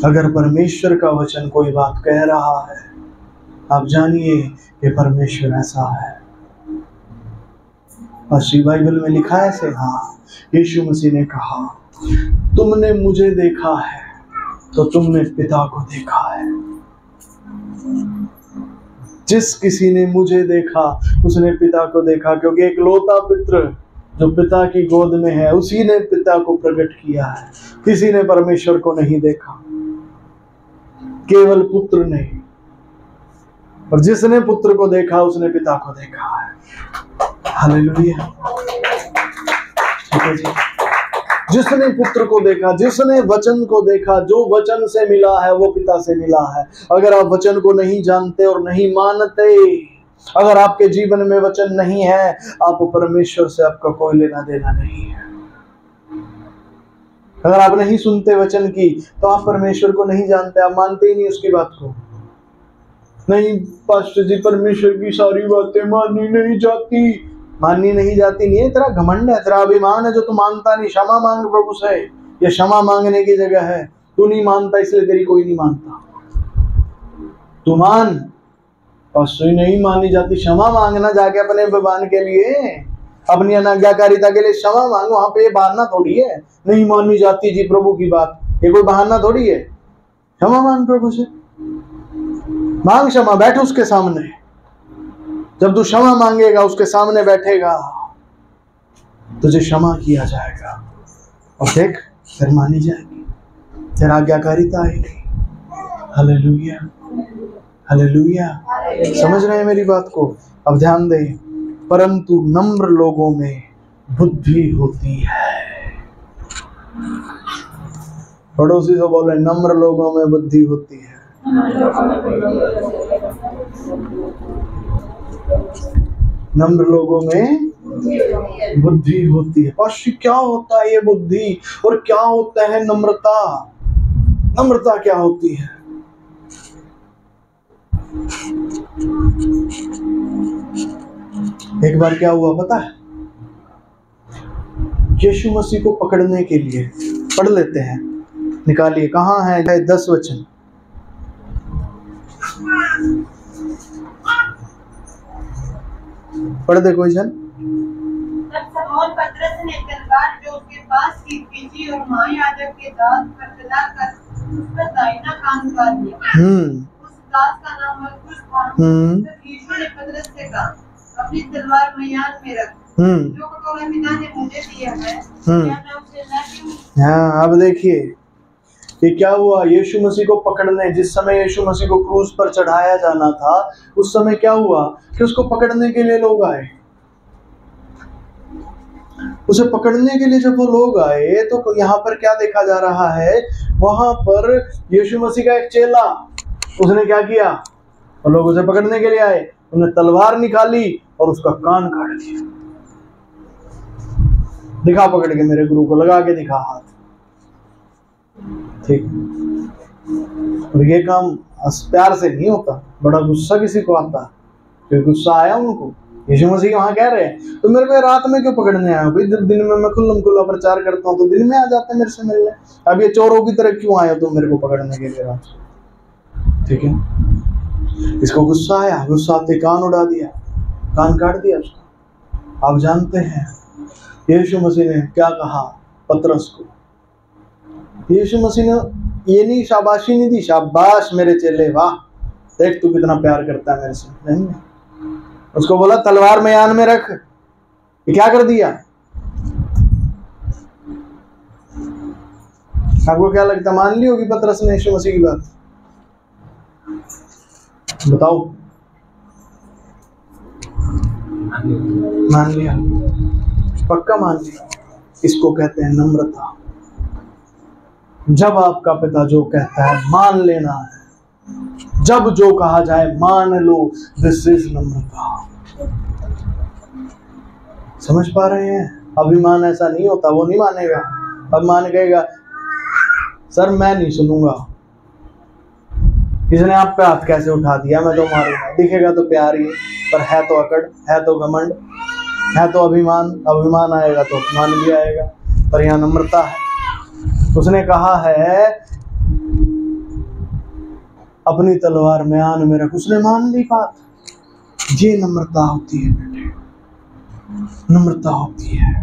अगर परमेश्वर का वचन कोई बात कह रहा है, आप जानिए कि परमेश्वर ऐसा है। और श्री बाइबल में लिखा है ऐसे, हाँ, यीशु मसीह ने कहा, तुमने मुझे देखा है तो तुमने पिता को देखा है। जिस किसी ने मुझे देखा उसने पिता को देखा, क्योंकि इकलौता पुत्र जो पिता की गोद में है उसी ने पिता को प्रकट किया है। किसी ने परमेश्वर को नहीं देखा, केवल पुत्र ने। और जिसने पुत्र को देखा उसने पिता को देखा है। हालेलुया। ठीक है जी। जिसने पुत्र को देखा, जिसने वचन को देखा, जो वचन से मिला है वो पिता से मिला है। अगर आप वचन को नहीं जानते और नहीं मानते, अगर आपके जीवन में वचन नहीं है, आप परमेश्वर से आपका कोई लेना देना नहीं है। अगर आप नहीं सुनते वचन की तो आप परमेश्वर को नहीं जानते, आप मानते ही नहीं उसकी बात को। नहीं पास्टर जी, परमेश्वर की सारी बातें मानी नहीं जाती। माननी नहीं जाती नहीं है, तेरा घमंड है, तेरा अभिमान है जो तू मानता नहीं। क्षमा मांग प्रभु से, ये क्षमा मांगने की जगह है। तू नहीं मानता इसलिए तेरी कोई नहीं मानता। तू मान, पास्टर नहीं मानी जाती। क्षमा मांगना जाके अपने भगवान के लिए, अपनी अनाज्ञाकारिता के लिए क्षमा मांग। वहां पे ये बहाना थोड़ी है, नहीं मानी जाती जी प्रभु की बात, ये कोई बहाना थोड़ी है। क्षमा मांग प्रभु से, मांग क्षमा, बैठ उसके सामने। जब तू क्षमा मांगेगा, उसके सामने बैठेगा, तुझे क्षमा किया जाएगा और देख फिर मानी जाएगी, तेरा आज्ञाकारिता आएगी। Hallelujah, hallelujah. समझ रहे हैं मेरी बात को? अब ध्यान दें। परंतु नम्र लोगों में बुद्धि होती है। पड़ोसी से बोले, नम्र लोगों में बुद्धि होती है। नम्र लोगों में बुद्धि होती है। पास्टर क्या होता है ये बुद्धि, और क्या होता है नम्रता? नम्रता क्या होती है? एक बार क्या हुआ पता है? यीशु मसीह को पकड़ने के लिए, पढ़ लेते हैं निकालिए। कहाँ है 10 वचन? पढ़ दे कोई जन। तब शमौन पतरस ने तलवार जो उसके पास थी खींची और महायाजक के दास पर चलाकर उसका दाहिना कान काट दिया। उस दास का नाम मलकुस था। तब यीशु ने पतरस से कहा, अपनी तलवार मैदान में रख। जो कटोरा पिता ने मुझे दिया है, क्या मैं उसे न पीऊं? हाँ, अब देखिए ये क्या हुआ। यीशु मसीह को पकड़ने, जिस समय यीशु मसीह को क्रूस पर चढ़ाया जाना था, उस समय क्या हुआ कि उसको पकड़ने के लिए लोग आए। उसे पकड़ने के लिए जब वो लोग आए तो यहाँ पर क्या देखा जा रहा है, वहां पर यीशु मसीह का एक चेला, उसने क्या किया, और लोग उसे पकड़ने के लिए आए, उन्हें तलवार निकाली और उसका कान काट दिया। दिखा पकड़ के, मेरे गुरु को लगा के दिखा हाथ, ठीक। और ये काम प्यार से नहीं होता, बड़ा गुस्सा किसी को आता है, क्योंकि गुस्सा आया उनको। यीशु मसीह वहां कह रहे हैं, तो मेरे को रात में क्यों पकड़ने आए हो भाई? जब दिन में मैं खुल्लम खुल्ला प्रचार करता हूँ तो दिन में आ जाते हैं मेरे से मिलने। अब ये चोरों की तरह क्यों आए हो तुम मेरे को पकड़ने के लिए रात? ठीक है, इसको गुस्सा आया, गुस्सा आते कान उड़ा दिया, कान काट दिया उसका। आप जानते हैं यीशु मसीह ने क्या कहा पतरस को? यीशु मसीह ने ये नहीं शाबाशी नहीं दी, शाबाश मेरे चेले, वाह देख तू कितना प्यार करता है मेरे से, नहीं। उसको बोला तलवार मैदान में रख। ये क्या कर दिया? आपको क्या लगता, मान ली होगी पतरस ने यीशु मसीह की बात? बताओ, मान लिया? पक्का मान लिया। इसको कहते हैं नम्रता। जब आपका पिता जो कहता है मान लेना है, जब जो कहा जाए मान लो, दिस इज नम्रता। समझ पा रहे हैं? अभिमान ऐसा नहीं होता, वो नहीं मानेगा। अभिमान कहेगा सर मैं नहीं सुनूंगा, इसने आप पे हाथ कैसे उठा दिया, मैं तो मारूंगा। दिखेगा तो प्यार ही, पर है तो अकड़, है तो घमंड, है तो अभिमान। अभिमान आएगा तो अपमान भी आएगा, पर यहाँ नम्रता है। उसने कहा है अपनी तलवार म्यान में रख, उसने मान ली बात। ये नम्रता होती है बेटे, नम्रता होती है।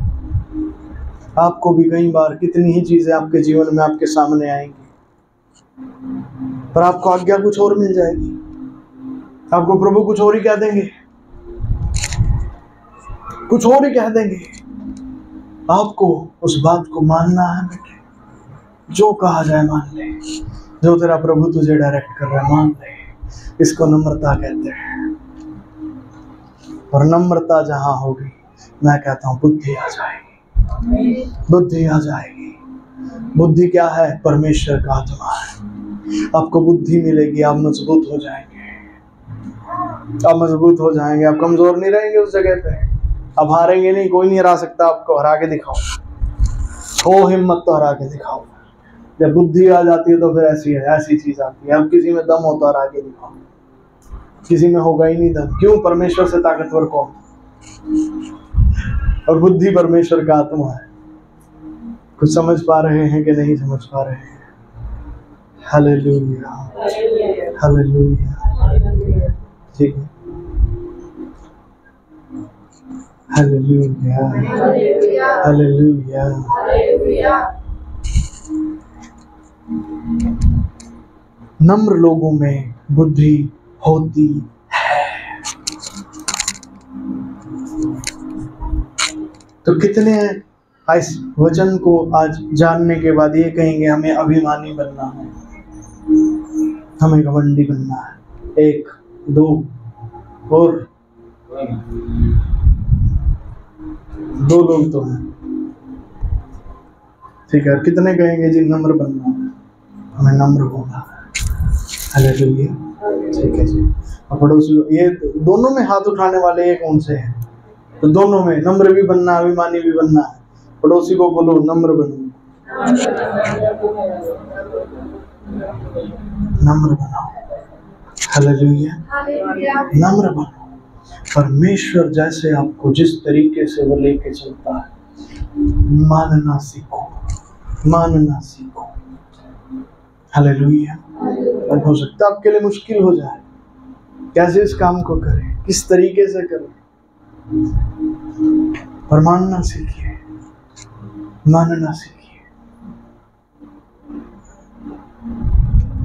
आपको भी कई बार कितनी ही चीजें आपके जीवन में आपके सामने आएंगी, पर आपको आज्ञा कुछ और मिल जाएगी, आपको प्रभु कुछ और ही कह देंगे, कुछ और ही कह देंगे। आपको उस बात को मानना है बेटे, जो कहा जाए मान ले, जो तेरा प्रभु तुझे डायरेक्ट कर रहा है मान ले। इसको नम्रता कहते हैं। और नम्रता जहां होगी, मैं कहता हूं बुद्धि आ जाएगी, बुद्धि आ जाएगी। बुद्धि क्या है? परमेश्वर का आत्मा है। आपको बुद्धि मिलेगी, आप मजबूत हो जाएंगे, आप मजबूत हो जाएंगे, आप कमजोर नहीं रहेंगे उस जगह पे, आप हारेंगे नहीं। कोई नहीं हरा सकता आपको, हरा के दिखाओ, हो हिम्मत तो हरा के दिखाओ। जब बुद्धि आ जाती है तो फिर ऐसी चीज आती है, अब किसी में दम होता हरा के दिखाओ, किसी में होगा ही नहीं दम। क्यों? परमेश्वर से ताकतवर कौन? और बुद्धि परमेश्वर का आत्मा है। कुछ समझ पा रहे हैं कि नहीं समझ पा रहे हैं? हालेलुया, हालेलुया, ठीक है, हालेलुया, हालेलुया। नम्र लोगों में बुद्धि होती है। तो कितने इस वचन को आज जानने के बाद ये कहेंगे हमें अभिमानी बनना है, हमें घमंडी बनना है। 1 2 और 2 लोग तो हैं, ठीक है। कितने कहेंगे जी नम्र बनना है, हमें नम्र होना है। हालेलुया, ठीक है जी। अब पड़ोसी, ये दोनों में हाथ उठाने वाले ये कौन से हैं? तो दोनों में नम्र भी बनना है, अभिमानी भी बनना है। पड़ोसी को बोलो नम्र बनो, नम्र बनो। हालेलुया, नम्र बनो। परमेश्वर जैसे आपको जिस तरीके से वो लेके चलता है, मानना सीखो, मानना सीखो। हालेलुया। और हो सकता है आपके लिए मुश्किल हो जाए, कैसे इस काम को करें, किस तरीके से करें, और मानना सीखिए, मानना सीखिए।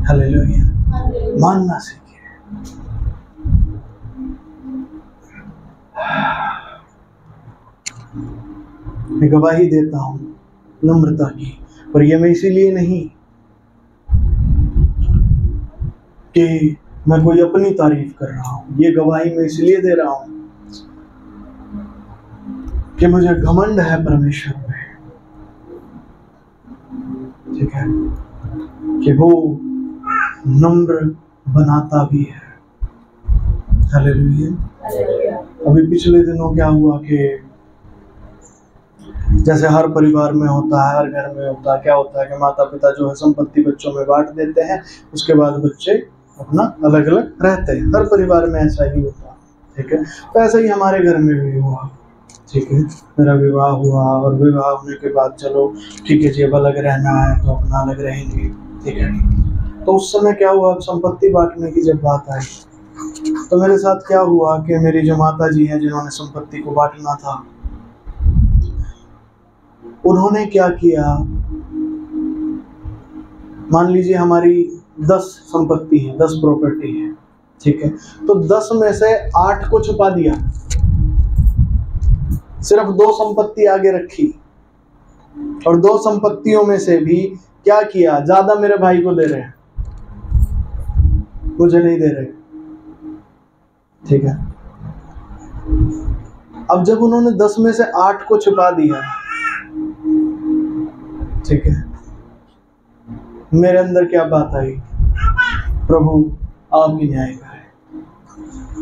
हालेलुया, मानना सीखिए। मैं गवाही देता हूं नम्रता की, पर यह मैं इसीलिए नहीं कि मैं कोई अपनी तारीफ कर रहा हूं, ये गवाही मैं इसलिए दे रहा हूं कि मुझे घमंड है परमेश्वर पे, ठीक है, कि वो नम्र बनाता भी है। हालेलुया। अभी पिछले दिनों क्या हुआ कि जैसे हर परिवार में होता है, हर घर में होता है, क्या होता है कि माता पिता जो है संपत्ति बच्चों में बांट देते हैं, उसके बाद बच्चे अपना अलग अलग रहते हैं। हर परिवार में ऐसा ही होता है, ठीक है। तो ऐसा ही हमारे घर में भी हुआ, ठीक है। मेरा विवाह हुआ और विवाह होने के बाद चलो ठीक है जी, अब अलग रहना है तो अपना अलग रहेंगे, ठीक है। तो उस समय क्या हुआ, संपत्ति बांटने की जब बात आई तो मेरे साथ क्या हुआ कि मेरी जो माता जी हैं जिन्होंने संपत्ति को बांटना था, उन्होंने क्या किया, मान लीजिए हमारी 10 संपत्ति है, 10 प्रॉपर्टी है, ठीक है। तो 10 में से 8 को छुपा दिया, सिर्फ 2 संपत्ति आगे रखी, और 2 संपत्तियों में से भी क्या किया, ज्यादा मेरे भाई को दे रहे हैं, मुझे नहीं दे रहे, ठीक है। अब जब उन्होंने 10 में से 8 को छुपा दिया, ठीक है, मेरे अंदर क्या बात आई, प्रभु आप ही न्याय करें,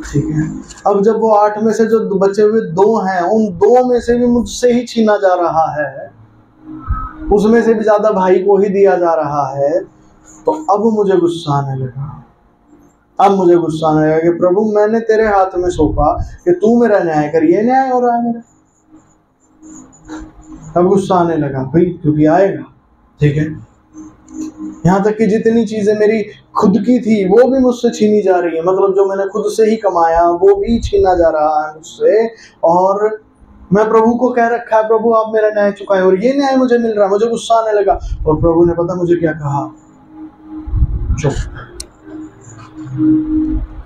ठीक है। अब जब वो 8 में से जो बचे हुए 2 हैं, उन 2 में से भी मुझसे ही छीना जा रहा है, उसमें से भी ज्यादा भाई को ही दिया जा रहा है, तो अब मुझे गुस्सा आने लगा। अब मुझे गुस्सा आने लगा कि प्रभु मैंने तेरे हाथ में सौंपा कि तू मेरा न्याय कर, ये न्याय हो रहा है मेरा। अब गुस्सा आने लगा भाई, क्योंकि आएगा, ठीक है। यहाँ तक कि जितनी चीजें मेरी खुद की थी वो भी मुझसे छीनी जा रही है, मतलब जो मैंने खुद से ही कमाया वो भी छीना जा रहा है मुझसे, और मैं प्रभु को कह रखा है प्रभु आप मेरा न्याय चुकाएं, और ये न्याय मुझे मिल रहा है। मुझे गुस्सा आने लगा, और प्रभु ने पता मुझे क्या कहा, चुप,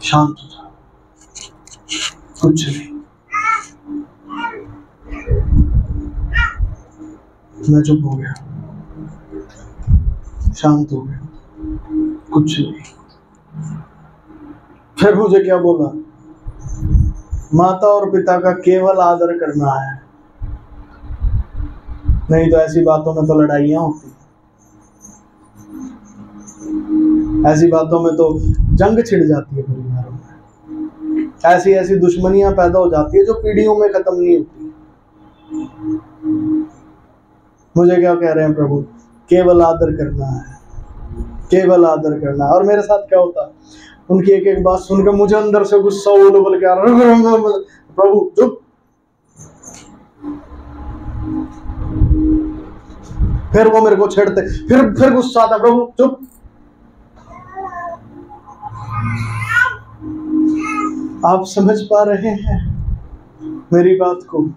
शांत हो जा, कुछ नहीं। मैं चुप हो गया, शांत हो गया, कुछ नहीं। फिर मुझे क्या बोला, माता और पिता का केवल आदर करना है, नहीं तो ऐसी बातों में तो लड़ाइयां होती, ऐसी बातों में तो जंग छिड़ जाती है परिवारों में, ऐसी ऐसी दुश्मनियां पैदा हो जाती है जो पीढ़ियों में खत्म नहीं होती। मुझे क्या कह रहे हैं प्रभु, केवल आदर करना है, केवल आदर करना है। और मेरे साथ क्या होता, उनकी एक एक बात सुनकर मुझे अंदर से गुस्सा बोल के आ रहा, प्रभु चुप। फिर वो मेरे को छेड़ते, फिर गुस्सा आता, प्रभु चुप। आप समझ पा रहे हैं मेरी बात को,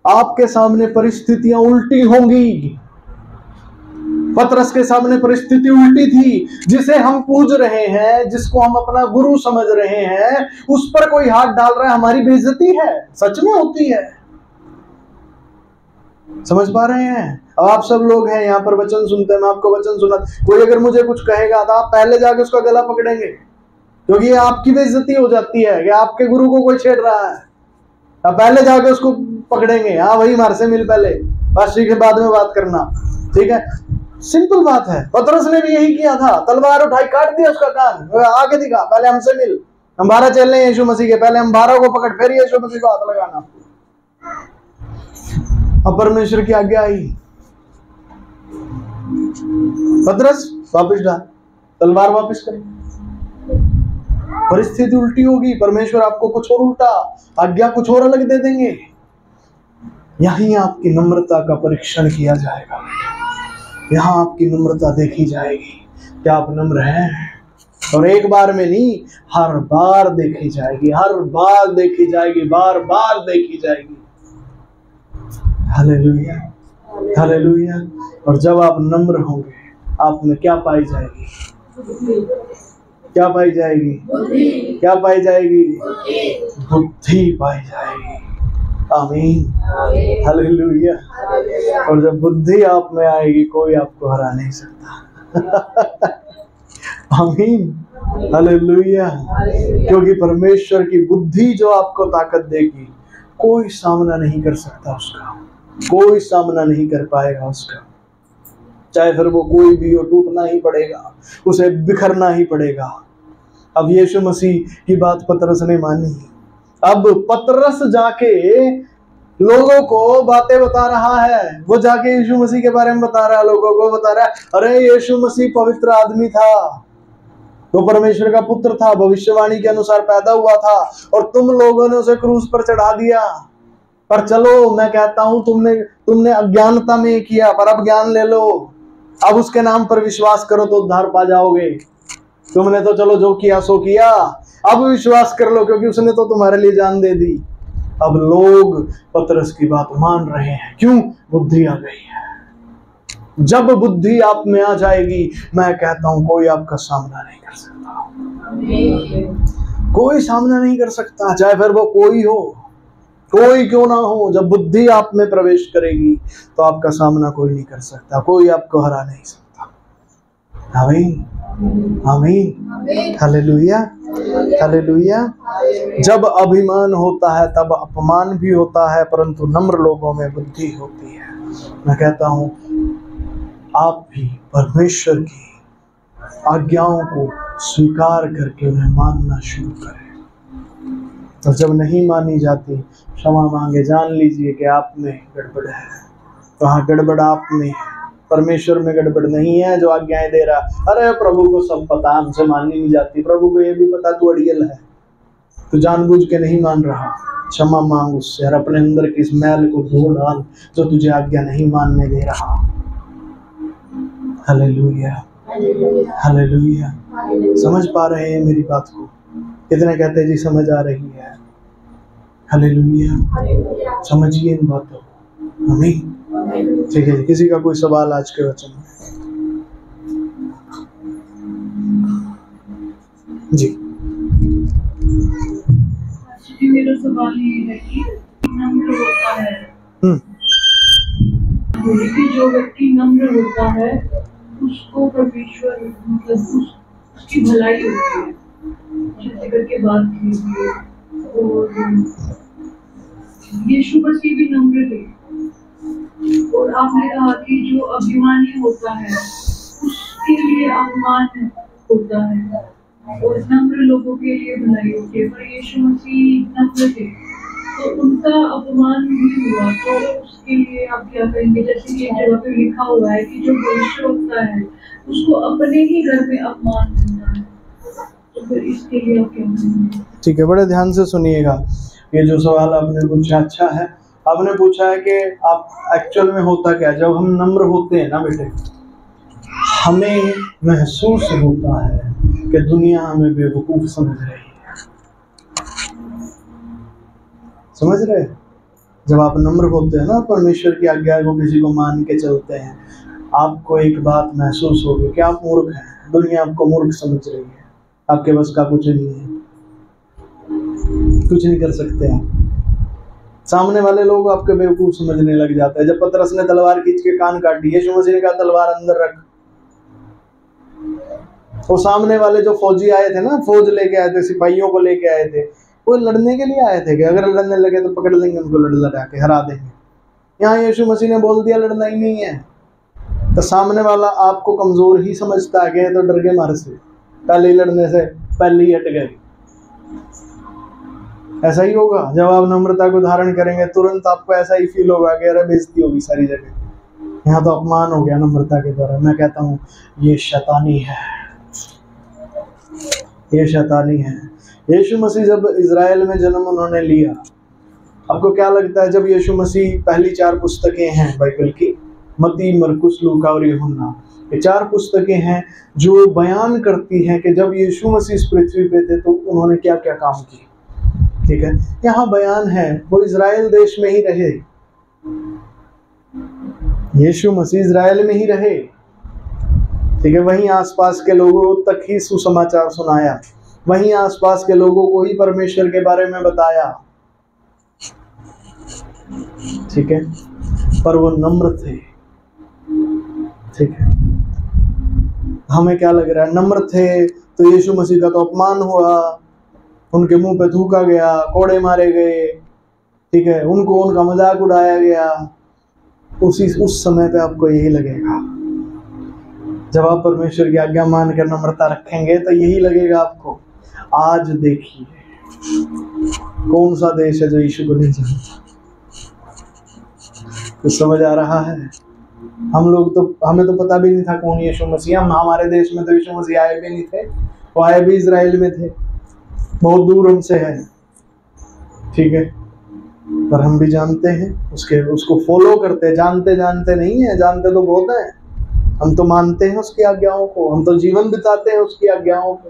आपके सामने परिस्थितियां उल्टी होंगी। पतरस के सामने परिस्थिति उल्टी थी, जिसे हम पूज रहे हैं, जिसको हम अपना गुरु समझ रहे हैं, उस पर कोई हाथ डाल रहा है, हमारी बेइज्जती है, सच में होती है। समझ पा रहे हैं? अब आप सब लोग हैं यहाँ पर, वचन सुनते हैं, मैं आपको वचन सुना, कोई अगर मुझे कुछ कहेगा तो आप पहले जाके उसका गला पकड़ेंगे, क्योंकि ये आपकी बेइज्जती हो जाती है कि आपके गुरु को कोई छेड़ रहा है। आप पहले जाके उसको पकड़ेंगे, हाँ भाई मार से मिल पहले, बस ठीक है बाद में बात करना, ठीक है। सिंपल बात है, पतरस ने भी यही किया था, तलवार उठाई काट दिया उसका कान, आगे दिखा, पहले हमसे मिल, हम 12 चेले हैं यीशु मसीह के, पहले हम 12 को पकड़, फिर यीशु मसीह को हाथ लगाना। अब परमेश्वर की आज्ञा आई, पतरस वापिस डाल, तलवार वापिस करें। परिस्थिति उल्टी होगी, परमेश्वर आपको कुछ और उल्टा, आज्ञा कुछ और अलग दे देंगे। यहीं आपकी नम्रता का परीक्षण किया जाएगा, यहाँ आपकी नम्रता देखी जाएगी। क्या आप नम्र हैं? और एक बार में नहीं, हर बार देखी जाएगी, हर बार देखी जाएगी, बार बार देखी जाएगी। Hallelujah, hallelujah. और जब आप नम्र होंगे, आप में क्या पाई जाएगी? क्या पाई जाएगी? क्या पाई जाएगी? बुद्धि पाई जाएगी। आमीन, हालेलुया। और जब बुद्धि आप में आएगी, कोई आपको हरा नहीं सकता। आमीन, हालेलुया। क्योंकि परमेश्वर की बुद्धि जो आपको ताकत देगी, कोई सामना नहीं कर सकता उसका, कोई सामना नहीं कर पाएगा उसका। चाहे फिर वो कोई भी हो, टूटना ही पड़ेगा, उसे बिखरना ही पड़ेगा। अब यीशु मसीह की बात पतरस ने मानी। अब पतरस जाके लोगों को बातें बता रहा है, वो जाके यीशु मसीह के बारे में बता रहा है, लोगों को बता रहा है, अरे यीशु मसीह पवित्र आदमी था, वो परमेश्वर का पुत्र था, भविष्यवाणी के अनुसार पैदा हुआ था, और तुम लोगों ने उसे क्रूस पर चढ़ा दिया। पर चलो, मैं कहता हूं तुमने अज्ञानता में किया, पर अब ज्ञान ले लो, अब उसके नाम पर विश्वास करो तो उद्धार पा जाओगे। तुमने तो चलो जो किया सो किया, अब विश्वास कर लो, क्योंकि उसने तो तुम्हारे लिए जान दे दी। अब लोग पतरस की बात मान रहे हैं, क्यों? बुद्धि आ गई है। जब बुद्धि आप में आ जाएगी, मैं कहता हूं कोई आपका सामना नहीं कर सकता, कोई सामना नहीं कर सकता, चाहे फिर वो कोई हो, कोई क्यों ना हो। जब बुद्धि आप में प्रवेश करेगी तो आपका सामना कोई नहीं कर सकता, कोई आपको हरा नहीं सकता। आमीन, आमीन, हालेलुया, हालेलुया। जब अभिमान होता है तब अपमान भी होता है, परंतु नम्र लोगों में बुद्धि होती है। मैं कहता हूं आप भी परमेश्वर की आज्ञाओं को स्वीकार करके उन्हें मानना शुरू करें। तो जब नहीं मानी जाती, क्षमा मांगे, जान लीजिए कि आप में गड़बड़ है। तो हाँ, गड़बड़ आप में है, परमेश्वर में गड़बड़ नहीं है जो आज्ञाएं दे रहा। अरे प्रभु को सब पता, हमसे माननी नहीं जाती, प्रभु को ये भी पता तू अड़ियल है, तू जानबूझ के नहीं मान रहा। क्षमा मांग उससे और अपने अंदर की इस मैल को धो डाल जो तुझे आज्ञा नहीं मानने दे रहा। Hallelujah, hallelujah. समझ पा रहे हैं मेरी बात को? कितने कहते हैं जी समझ आ रही है? हालेलुया, समझिए इन बातों को। आमीन, ठीक है। किसी का कोई सवाल आज के वचन में? जी मेरा सवाल ये है कि नम्र होता है, कि जो व्यक्ति नम्र होता है उसको परमेश्वर मतलब उसकी भलाई होती है, जिससे करके बात कीजिए। और यीशु मसीह भी नम्र थे, और आपने कहा कि जो अभिमानी होता है उसके लिए अपमान होता है और नम्र लोगों के लिए भलाई होती है। पर यीशु मसीह नम्र थे तो उनका अपमान भी हुआ, तो उसके लिए आप क्या कहेंगे? जैसे कि एक जगह पे लिखा हुआ है कि जो भविष्यवक्ता है उसको अपने ही घर में अपमान मिलता है, तो फिर इसके लिए आप क्या कहेंगे? ठीक है, बड़े ध्यान से सुनिएगा। ये जो सवाल आपने पूछा अच्छा है। आपने पूछा है कि आप एक्चुअल में होता क्या? जब हम नम्र होते हैं ना बेटे, हमें महसूस होता है कि दुनिया हमें बेवकूफ समझ रही है। समझ रहे? जब आप नम्र होते हैं ना, परमेश्वर की आज्ञा को किसी को मान के चलते हैं, आपको एक बात महसूस होगी कि आप मूर्ख हैं, दुनिया आपको मूर्ख समझ रही है, आपके बस का कुछ नहीं है, कुछ नहीं कर सकते आप। सामने वाले लोग आपके बेवकूफ समझने लग जाते हैं। जब पतरस ने तलवार खींच के कान काट दिए, यीशु मसीह ने कहा तलवार अंदर रख। वो सामने वाले जो फौजी आए थे ना, फौज लेके आए थे, सिपाहियों को लेके आए थे, वो लड़ने के लिए आए थे कि अगर लड़ने लगे तो पकड़ लेंगे उनको, लड़ा के हरा देंगे। यहाँ यीशु मसीह ने बोल दिया लड़ना ही नहीं है। तो सामने वाला आपको कमजोर ही समझता है, तो डर के मारे से पहले ही लड़ने से पहले ही हट गए। ऐसा ही होगा जब आप नम्रता को धारण करेंगे, तुरंत आपको ऐसा ही फील होगा कि अरे बेइज्जती होगी सारी जगह, यहाँ तो अपमान हो गया नम्रता के द्वारा। मैं कहता हूँ ये शैतानी है, ये शैतानी है। यीशु मसीह जब इजराइल में जन्म उन्होंने लिया, आपको क्या लगता है? जब यीशु मसीह, पहली 4 पुस्तकें हैं बाइबल की, मत्ती, मरकुस, लूका और यूहन्ना, ये 4 पुस्तकें हैं जो बयान करती हैं कि जब यीशु मसीह इस पृथ्वी पे थे तो उन्होंने क्या क्या काम किए। ठीक है, यहाँ बयान है वो इजराइल देश में ही रहे, यीशु मसीह इजराइल में ही रहे। ठीक है, वहीं आसपास के लोगों तक ही सुसमाचार सुनाया, वहीं आसपास के लोगों को ही परमेश्वर के बारे में बताया। ठीक है, पर वो नम्र थे। ठीक है, हमें क्या लग रहा है, नम्र थे तो यीशु मसीह का तो अपमान हुआ, उनके मुंह पे थूका गया, कोड़े मारे गए। ठीक है, उनको उनका मजाक उड़ाया गया। उस समय पे आपको यही लगेगा, जब आप परमेश्वर की आज्ञा मान कर नम्रता रखेंगे तो यही लगेगा आपको। आज देखिए कौन सा देश है जो यीशु को नहीं जानता। कुछ समझ आ रहा है? हमें तो पता भी नहीं था कौन यीशु मसीह। हमारे देश में तो यीशु मसीह आए भी नहीं थे, वो आए भी इजराइल में थे, बहुत दूर हमसे है। ठीक है, पर हम भी जानते हैं उसको फॉलो करते हैं। जानते नहीं है, जानते तो बहुत है, हम तो मानते हैं उसकी आज्ञाओं को, हम तो जीवन बिताते हैं उसकी आज्ञाओं को।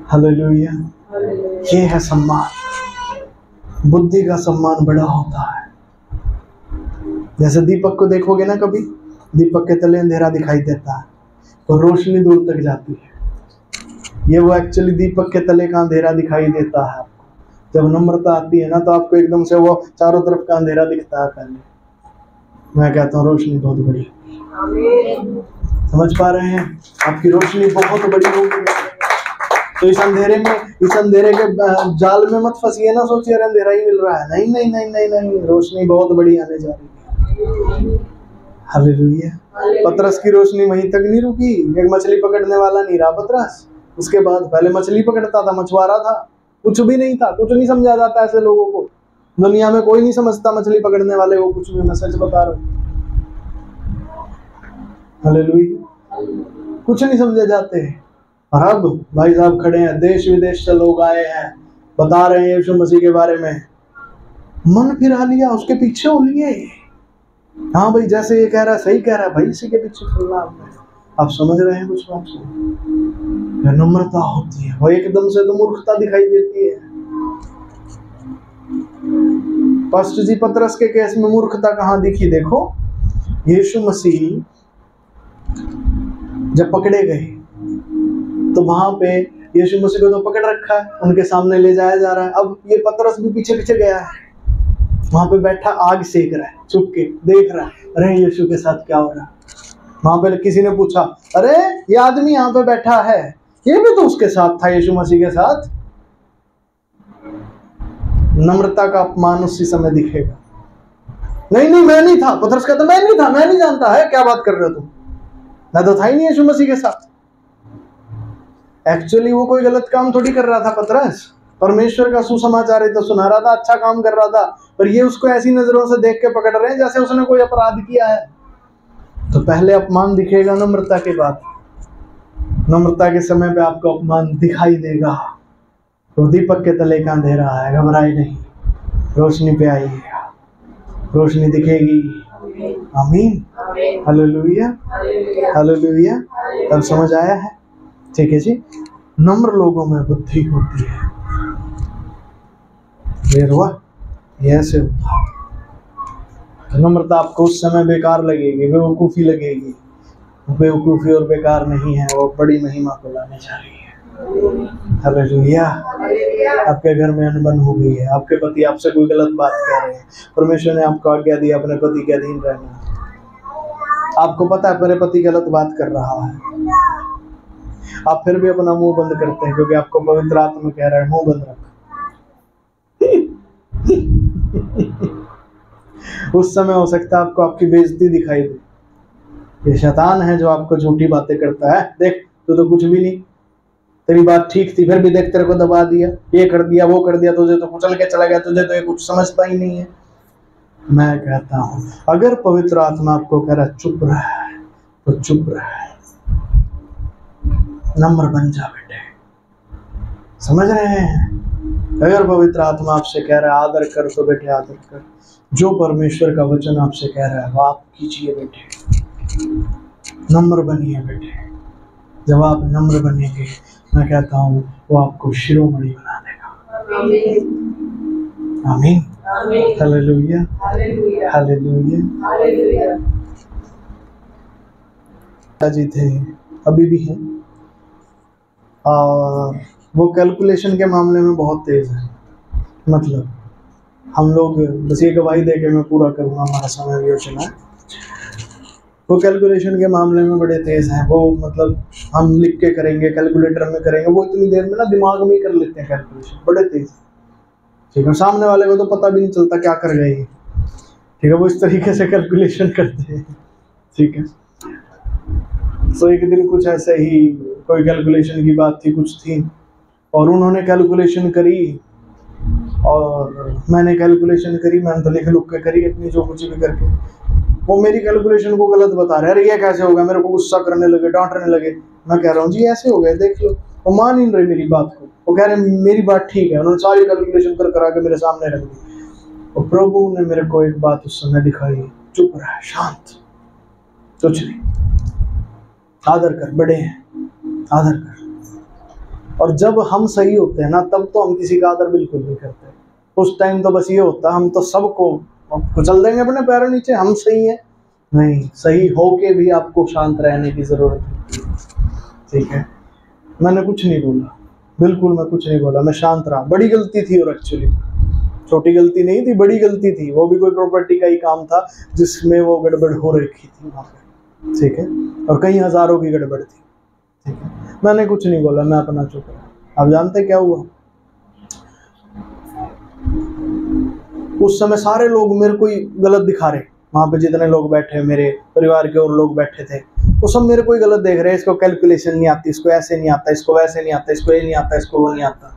हालेलुया। ये है सम्मान। बुद्धि का सम्मान बड़ा होता है। जैसे दीपक को देखोगे ना, कभी दीपक के तले अंधेरा दिखाई देता है तो रोशनी दूर तक जाती है। ये वो एक्चुअली दीपक के तले का अंधेरा दिखाई देता है आपको। जब नम्रता आती है ना तो आपको एकदम से वो चारों तरफ का अंधेरा दिखता है। पहले मैं कहता हूँ रोशनी बहुत बड़ी, समझ पा रहे हैं? आपकी रोशनी बहुत बड़ी होगी। तो इस अंधेरे के जाल में मत फंसिए ना, सोचिए अरे अंधेरा ही मिल रहा है। नहीं नहीं नहीं नहीं नहीं, रोशनी बहुत बड़ी आने जा रही है। हालेलुया। पतरस की रोशनी वहीं तक नहीं रुकी। एक मछली पकड़ने वाला नहीं रहा पतरस, उसके बाद पहले मछली पकड़ता था, मछुआरा था, कुछ भी नहीं था, कुछ नहीं समझा जाता ऐसे लोगों को। दुनिया में कोई नहीं समझता मछली पकड़ने वाले को कुछ भी, मैं सच बता रहा हूँ। हालेलुया, कुछ नहीं समझे जाते हैं। और अब भाई साहब खड़े हैं, देश विदेश से लोग आए हैं, बता रहे हैं यीशु मसीह के बारे में। मन फिरा लिया, उसके पीछे हो लिए। हाँ भाई, जैसे ये कह रहा है सही कह रहा है भाई, इसी के पीछे चलना आपने। आप समझ रहे हैं कुछ बात से? नम्रता होती है वो, एकदम से तो मूर्खता दिखाई देती है। पास्टर जी, पतरस के केस में मूर्खता कहाँ दिखी? देखो, यीशु मसीह जब पकड़े गए तो वहां पे यीशु मसीह को तो पकड़ रखा है, उनके सामने ले जाया जा रहा है। अब ये पतरस भी पीछे पीछे गया है, वहां पे बैठा आग सेक रहा है, चुप के देख रहा है, अरे यीशु के साथ क्या हो रहा है। वहां पे किसी ने पूछा, अरे ये आदमी यहाँ पे बैठा है, ये भी तो उसके साथ था, यीशु मसीह के साथ। नम्रता का अपमान उसी समय दिखेगा। नहीं नहीं, मैं नहीं था। पतरस कहता मैं नहीं था, मैं नहीं जानता है, क्या बात कर रहे हो तुम, मैं तो था ही नहीं यीशु मसीह के साथ। एक्चुअली वो कोई गलत काम थोड़ी कर रहा था पतरस, परमेश्वर का सुसमाचार ही तो सुना रहा था, अच्छा काम कर रहा था। पर ये उसको ऐसी नजरों से देख के पकड़ रहे हैं जैसे उसने कोई अपराध किया है। तो पहले अपमान दिखेगा नम्रता के बाद। नम्रता के समय पे आपको अपमान दिखाई देगा। तो दीपक के तले का अंधेरा है, घबराए नहीं, रोशनी पे आइएगा, रोशनी दिखेगी। आमीन, हालेलुया, हालेलुया। अब समझ आया है? ठीक है जी। नम्र लोगों में बुद्धि होती है। देर हुआ ये ऐसे होता है। नम्रता आपको उस समय बेकार लगेगी, बेवकूफ़ी लगेगी। बेवकूफ़ी और बेकार नहीं है, वो बड़ी महिमा को लाने जा रही है। हालेलुया। आपके घर में अनबन हो गई है, आपके पति आपसे कोई गलत बात कह रहे हैं, परमेश्वर ने आपको आज्ञा दी अपने पति के अधीन रहना। आपको पता है मेरे पति गलत बात कर रहा है, आप फिर भी अपना मुंह बंद करते हैं क्योंकि आपको पवित्र आत्मा कह रहा है मुंह बंद रख। उस समय हो सकता है आपको आपकी बेइज्जती दिखाई दे। ये शैतान है जो आपको झूठी बातें करता है। देख, तू तो कुछ भी नहीं, तेरी बात ठीक थी, फिर भी देख तेरे को दबा दिया, ये कर दिया, वो कर दिया, तुझे तो कुचल के चला गया, तुझे तो ये कुछ समझता ही नहीं है। मैं कहता हूं, अगर पवित्र आत्मा आपको कह रहा है चुप रहा है तो चुप रहा है, नम्र बन जा बेटे। समझ रहे हैं? अगर पवित्र आत्मा आपसे कह रहा है आदर कर तो बेटे आदर कर। जो परमेश्वर का वचन आपसे कह रहा है वो आप कीजिए बेटे। नम्र बनिए बेटे, जब आप नम्र बनेंगे मैं कहता हूँ वो आपको शिरोमणि बना देगा। आमीन, हालेलुया, हालेलुया। जी थे, अभी भी हैं, और वो कैलकुलेशन के मामले में बहुत तेज है। मतलब हम लोग, बस ये गवाही दे के मैं पूरा करूँगा, हमारा समय भी हो चला है। वो कैलकुलेशन के मामले में बड़े तेज हैं। वो मतलब हम लिख के करेंगे, कैलकुलेटर में करेंगे, वो इतनी देर में ना दिमाग में ही कर लेते हैं कैलकुलेशन, बड़े तेज। ठीक है, सामने वाले को तो पता भी नहीं चलता क्या कर गए। ठीक है, वो इस तरीके से कैलकुलेशन करते हैं। ठीक है, तो एक दिन कुछ ऐसे ही कोई कैलकुलेशन की बात थी, कुछ थी, और उन्होंने कैलकुलेशन करी और मैंने कैलकुलेशन करी, मैंने तो लिख लुक के करी अपनी जो कुछ भी करके। वो मेरी कैलकुलेशन को गलत बता रहे, अरे ये कैसे होगा, मेरे को गुस्सा करने लगे, डांटने लगे। मैं कह रहा हूँ जी ऐसे हो गया, देख लो। वो मान ही नहीं रहे मेरी बात को, वो कह रहे मेरी बात ठीक है। उन्होंने सारी कैलकुलेशन करा के मेरे सामने रख दी। और प्रभु ने मेरे को एक बात उस समय दिखाई, चुप रहा, शांत, कुछ नहीं, आदर कर, बड़े हैं, आदर कर। और जब हम सही होते हैं ना, तब तो हम किसी का आदर बिल्कुल नहीं करते। उस टाइम तो बस ये होता है हम तो सबको कुचल देंगे अपने पैरों नीचे, हम सही हैं। नहीं, सही होके भी आपको शांत रहने की जरूरत है। ठीक है, मैंने कुछ नहीं बोला, बिल्कुल मैं कुछ नहीं बोला, मैं शांत रहा। बड़ी गलती थी, और एक्चुअली छोटी गलती नहीं थी, बड़ी गलती थी। वो भी कोई प्रॉपर्टी का ही काम था जिसमें वो गड़बड़ हो रखी थी वहाँ पे। ठीक है, और कई हजारों की गड़बड़ थी। ठीक है, मैंने कुछ नहीं बोला, मैं अपना चुप रहा। आप जानते क्या हुआ? उस समय सारे लोग मेरे को ही गलत दिखा रहे, वहाँ पे जितने लोग बैठे, मेरे परिवार के और लोग बैठे थे, वो सब मेरे को ही गलत देख रहे हैं। इसको कैलकुलेशन नहीं आती, इसको ऐसे नहीं आता, इसको वैसे नहीं आता, इसको ये नहीं आता, इसको वो नहीं आता।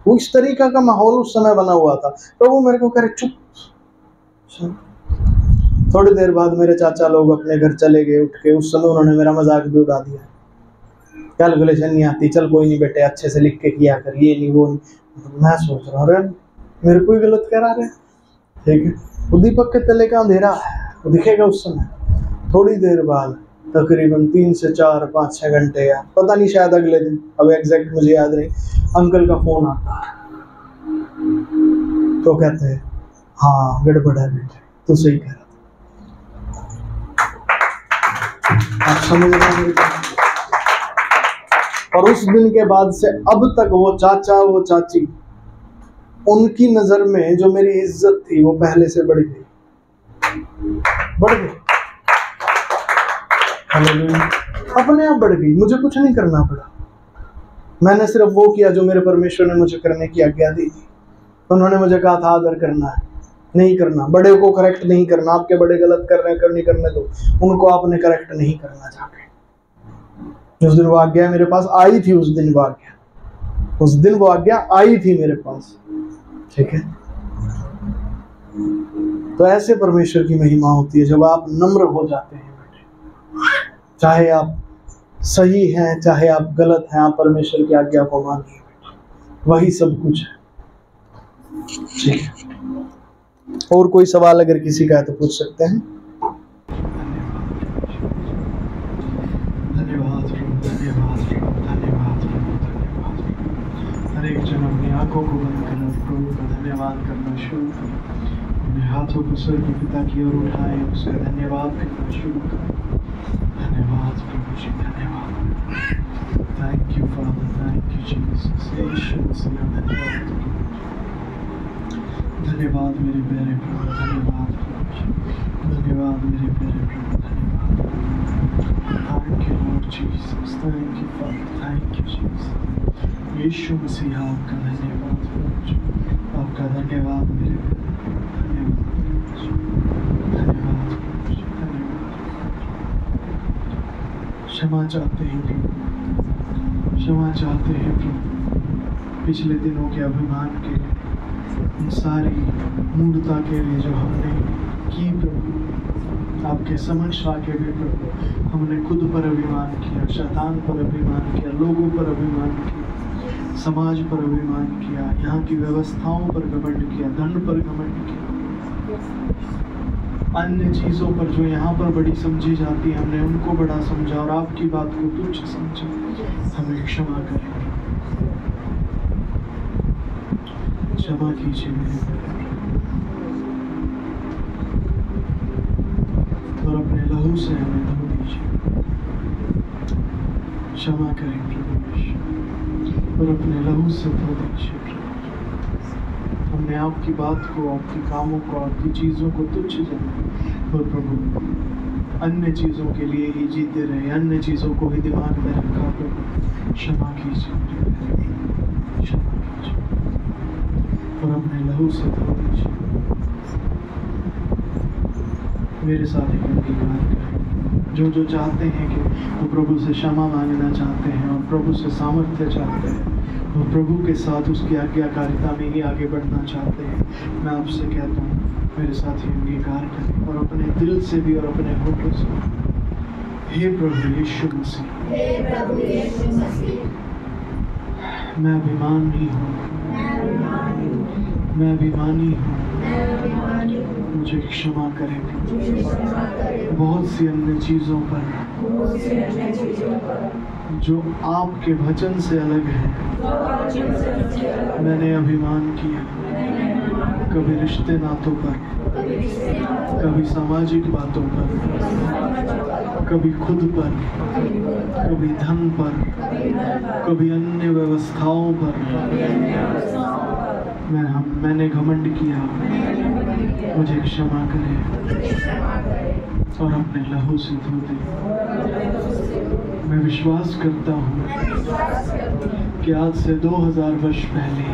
वो इस तरीका का माहौल उस समय बना हुआ था। तो वो मेरे को कह रहे चुप। थोड़ी देर बाद मेरे चाचा लोग अपने घर चले गए उठ के। उस समय उन्होंने मेरा मजाक भी उड़ा दिया, कैलकुलेशन नहीं आती, चल कोई नहीं बेटे, अच्छे से लिख के किया कर, ये नहीं वो नहीं। मैं सोच रहा हूँ मेरे को ही गलत करा रहे। ठीक है, वो दीपक के तले का अंधेरा है, वो दिखेगा उस समय। थोड़ी देर बाद तकरीबन 3 से 4, 5, 6 घंटे या पता नहीं, शायद अगले दिन, अब एग्जैक्ट मुझे याद नहीं, अंकल का फोन आता है। तो कहते हैं हाँ गड़बड़ है बेटे, तू सही कह रहा था। आप समझ रहे हैं? और उस दिन के बाद से अब तक वो चाचा, वो चाची, उनकी नजर में जो मेरी इज्जत थी वो पहले से बढ़ गई, बढ़ गई। अपने आप बढ़ गई, मुझे कुछ नहीं करना पड़ा। मैंने सिर्फ वो किया जो मेरे परमेश्वर ने मुझे करने की आज्ञा दी थी। उन्होंने मुझे कहा था आदर करना है, नहीं करना, बड़े को करेक्ट नहीं करना। आपके बड़े गलत कर रहे हैं, करने करने दो, उनको आपने करेक्ट नहीं करना जाके। उस दिन वो आज्ञा मेरे पास आई थी, उस दिन वो आज्ञा आई थी मेरे पास। ठीक है, तो ऐसे परमेश्वर की महिमा होती है जब आप नम्र हो जाते हैं बेटे। चाहे आप सही हैं, चाहे आप गलत हैं, आप परमेश्वर की आज्ञा को मानिए बेटे, वही सब कुछ है। ठीक है, और कोई सवाल अगर किसी का है तो पूछ सकते हैं। हर एक जन अपनी आंखों को बंद करना, प्रभु का धन्यवाद करना शुरू करें। अपने हाथों को स्वर्ग पिता की ओर उठाएं, उसका धन्यवाद करना शुरू करें। धन्यवाद प्रभु जी, धन्यवाद। Thank you father, thank you Jesus. यीशु मसीह धन्यवाद, धन्यवाद मेरे प्यारे प्रभु, धन्यवाद प्रभु, धन्यवाद मेरे प्यारे प्रभु, धन्यवाद। Thank you Lord Jesus, thank you father, thank you Jesus. यीशु मसीह आपका धन्यवाद प्रभु जी, आपका धन्यवाद मेरे प्यारे, धन्यवाद प्रभु जी, धन्यवाद। क्षमा चाहते हैं प्रभु, क्षमा चाहते हैं प्रभु, पिछले दिनों के अभिमान के लिए, इन सारी मूर्खता के लिए जो हमने की प्रभु, आपके समक्ष आके भी प्रभु हमने खुद पर अभिमान किया, शैतान पर अभिमान किया, लोगों पर अभिमान किया, समाज पर अभिमान किया, यहाँ की व्यवस्थाओं पर घमंड किया, धन पर घमंड किया। अन्य चीज़ों पर जो यहाँ पर बड़ी समझी जाती है, हमने उनको बड़ा समझा और आपकी बात को तुच्छ समझा। हमें क्षमा करें, क्षमा कीजिए मेरे और अपने लहू से हमें धो दीजिए। क्षमा करें प्रभु यीशु और अपने लहू से धो दीजिए प्रभु। हमने आपकी बात को, आपके कामों को, आपकी चीज़ों को तुच्छ जाना और प्रभु अन्य चीज़ों के लिए ही जीते रहे, अन्य चीज़ों को ही दिमाग में रखा। प्रभु क्षमा कीजिए, क्षमा कीजिए और अपने लहू से धो दीजिए। मेरे साथ एक अंगीकार करें, जो चाहते हैं कि वो प्रभु से क्षमा मांगना चाहते हैं और प्रभु से सामर्थ्य चाहते हैं और प्रभु के साथ उसकी आज्ञाकारिता में ही आगे बढ़ना चाहते हैं, मैं आपसे कहता हूँ मेरे साथ ही अंगीकार करें और अपने दिल से भी और अपने होठों से, हे प्रभु यीशु मसीह, मैं अभिमानी हूँ, मैं अभिमानी हूँ, मुझे क्षमा करें। बहुत सी अन्य चीज़ों पर जो आपके वचन से अलग है मैंने अभिमान किया, कभी रिश्ते नातों पर, कभी सामाजिक बातों पर, कभी खुद पर, कभी धन पर, कभी अन्य व्यवस्थाओं पर मैंने घमंड किया। मुझे क्षमा करें और अपने लहू से धो दे। मैं विश्वास करता हूँ कि आज से 2000 वर्ष पहले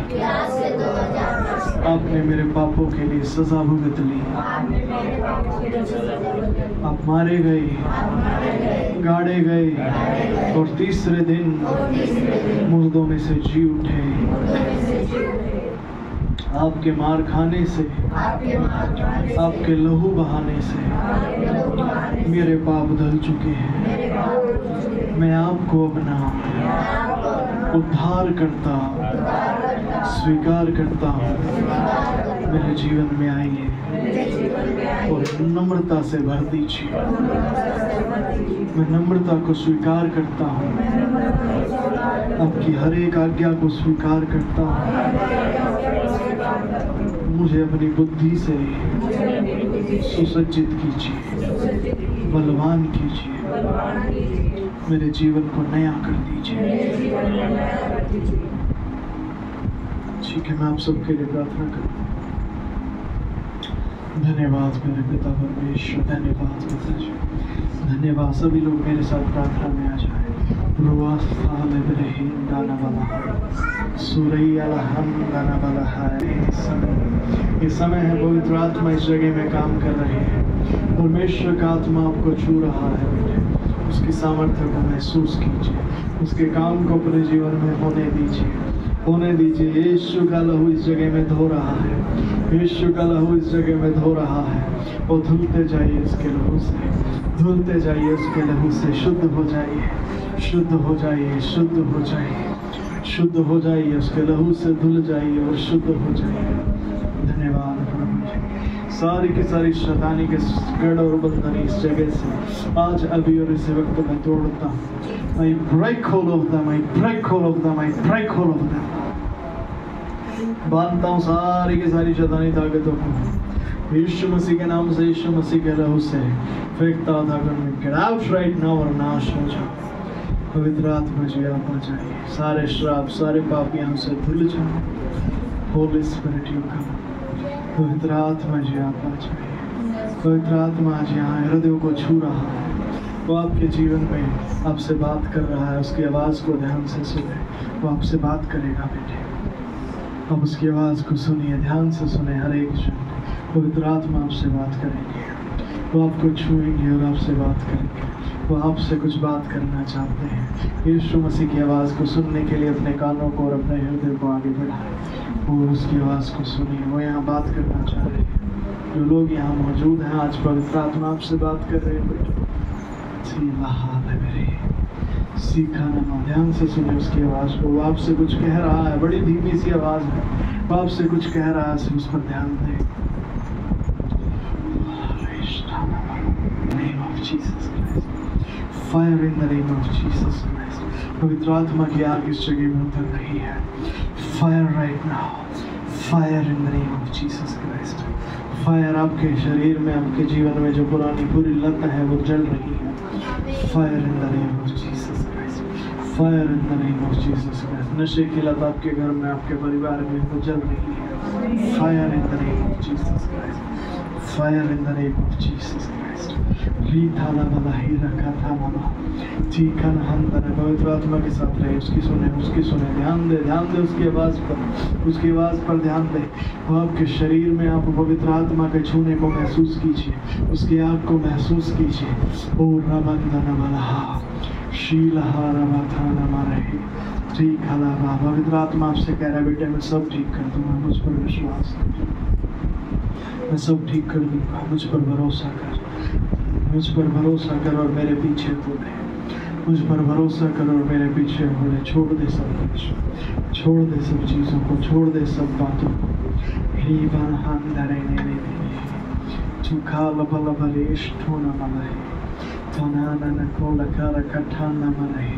आपने मेरे पापों के लिए सजा भुगत ली। आप मारे गए, गाड़े गए और तीसरे दिन मुर्दों में से जी उठे। आपके मार खाने से, आपके लहू बहाने से मेरे पाप धुल चुके हैं। मैं आपको अपना उद्धार करता, स्वीकार करता हूँ। मेरे जीवन में आइए और नम्रता से भर दीजिए। मैं नम्रता को स्वीकार करता हूँ, आपकी हर एक आज्ञा को स्वीकार करता हूँ। मुझे अपनी बुद्धि से सुसज्जित कीजिए, बलवान कीजिए, मेरे जीवन को नया कर दीजिए। ठीक है, मैं आप सबके लिए प्रार्थना करता हूँ। धन्यवाद मेरे पिता परमेश्वर, धन्यवाद पिताजी, धन्यवाद। सभी लोग मेरे साथ प्रार्थना में आ जाए। गाना वाला है। ये समय है पवित्र आत्मा इस जगह में काम कर रही है। परमेश्वर का आत्मा आपको छू रहा है बेटे। उसकी सामर्थ्य को महसूस कीजिए, उसके काम को अपने जीवन में होने दीजिए, होने दीजिए। यीशु का लहू इस जगह में धो रहा है, यीशु का लहू इस जगह में धो रहा है। और धुलते जाइए उसके लहू से, धुलते जाइए उसके लहू से। शुद्ध हो जाइए, शुद्ध हो जाइए, शुद्ध हो जाइए, शुद्ध हो जाइए। उसके लहू से धुल जाइए और शुद्ध हो जाइए। धन्यवाद प्रभु जी। सारी की सारी शैतानी के गढ़ और बंधन इस जगह से आज अभी और इस वक्त में तोड़ता हूँ। I break all of them, I break all of them, I break all of them। बांधता हूँ सारी की सारी शैतानी ताकतों को यीशु मसीह के नाम से, यीशु मसीह के लहू से फेंकता था। Get out right now और नाश हो जाओ। पवित्र आत्मा जी आप आ जाइए। सारे श्राप, सारे पाप यहाँ से धुल जाए। Holi spirit you come. पवित्र आत्मा जी आप आ जाइए। पवित्र आत्मा आज यहाँ हृदय को छू रहा है। वो आपके जीवन में आपसे बात कर रहा है। उसकी आवाज़ को ध्यान से सुने। वो आपसे बात करेगा बेटे। आप उसकी आवाज़ को सुनिए, ध्यान से सुने हर एक शब्द। पवित्र आत्मा आपसे बात करेंगे, वो आपको छुएंगे और आपसे बात करेंगे। वो आपसे कुछ बात करना चाहते हैं। यीशु मसीह की आवाज़ को सुनने के लिए अपने कानों को और अपने हृदय को आगे बढ़ाएं और उसकी आवाज़ को सुनिए। वो यहाँ बात करना चाह रहे हैं। जो लोग यहाँ मौजूद हैं आज, पवित्र आत्मा आपसे बात कर रहे हैं बेटे। सीखा ना, ध्यान से सुने उसकी आवाज़ को। वो आपसे कुछ कह रहा है, बड़ी धीमी सी आवाज़ है। वो आपसे कुछ कह रहा है, उस पर ध्यान दें। Jesus Christ, fire in the name of Jesus Christ. पवित्र आत्मा की आग इस जगह में उतर रही है। Fire right now, fire in the name of Jesus Christ. Fire आपके शरीर में, आपके जीवन में जो पुरानी बुरी लत है वो जल रही है। Fire in the name of Jesus Christ, fire in the name of Jesus Christ. नशे की लत आपके घर में, आपके परिवार में वो जल रही है। Fire in the name of Jesus Christ, fire in the name of Jesus Christ. Rithala वाला ही रखा था मामा, ठीक है ना। हम पवित्र आत्मा के साथ रहे, उसकी सुने, उसकी सुने, ध्यान दे उसकी आवाज़ पर, उसकी आवाज़ पर ध्यान दे। वो आपके शरीर में आप पवित्र आत्मा के छूने को महसूस कीजिए, उसकी आग को महसूस कीजिए। ओ रबंदन वाला शीलहा रबाथा नमा रहे, ठीक हला। पवित्र आत्मा आपसे कह रहा है, बेटे मैं सब ठीक कर दूंगा, मुझ पर विश्वास कर, मैं सब ठीक कर दूंगा, मुझ पर भरोसा कर, मुझ पर भरोसा कर और मेरे पीछे हो दे, मुझ पर भरोसा कर और मेरे पीछे हो दे। छोड़ दे सब कुछ, छोड़ दे सब चीज़ों को, छोड़ दे सब बातों को। ही बन हम डरे ने चुखा लबल बलेश ठोना मलाए, तनाना न को लगा रखा ठाना मलाए,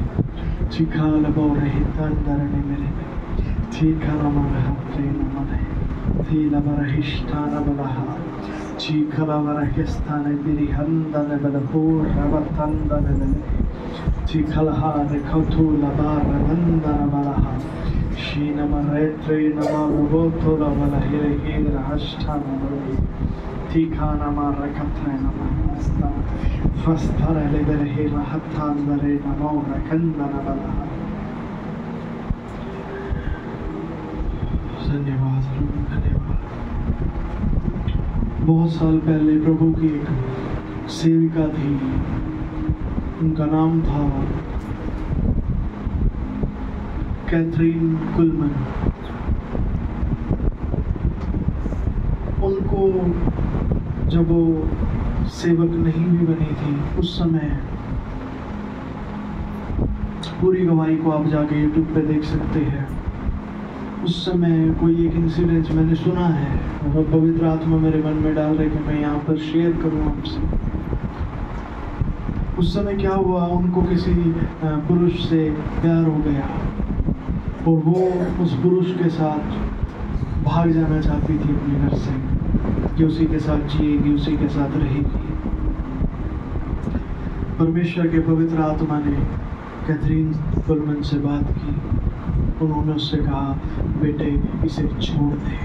चिखा लबो रहे तन डरने मेरे में, ठीक है ना मलाहा प्रेम मलाए, थी लबरा हिष्ठाना मलाहा, चीखला वरहिस्ताने बिरी हंदने बलपूर रबतंदने बले, चीखलहा रिखौतु लबार रबंदने बलहा, शीन मरेत्रे नमर रोबोतो लबलहिरे हीर हष्ठाने बले, ठीखाना मार रखत्रे नमस्ता, फस्तरे लेबरे हीर हत्तांदरे नमो रखंदने बलहा। धन्यवाद, धन्यवाद। बहुत साल पहले प्रभु की एक सेविका थी, उनका नाम था कैथरीन कुलमन। उनको जब वो सेवक नहीं भी बनी थी उस समय, पूरी गवाही को आप जाके YouTube पे देख सकते हैं। उस समय कोई एक इंसिडेंट मैंने सुना है और पवित्र आत्मा मेरे मन में डाल रहे कि मैं यहाँ पर शेयर करूँ आपसे। उस समय क्या हुआ, उनको किसी पुरुष से प्यार हो गया और वो उस पुरुष के साथ भाग जाना चाहती थी अपने घर से, कि उसी के साथ जिएगी, उसी के साथ रहेगी। परमेश्वर के पवित्र आत्मा ने कैथरीन कुलमन से बात की। उन्होंने उससे कहा, बेटे इसे छोड़ दे।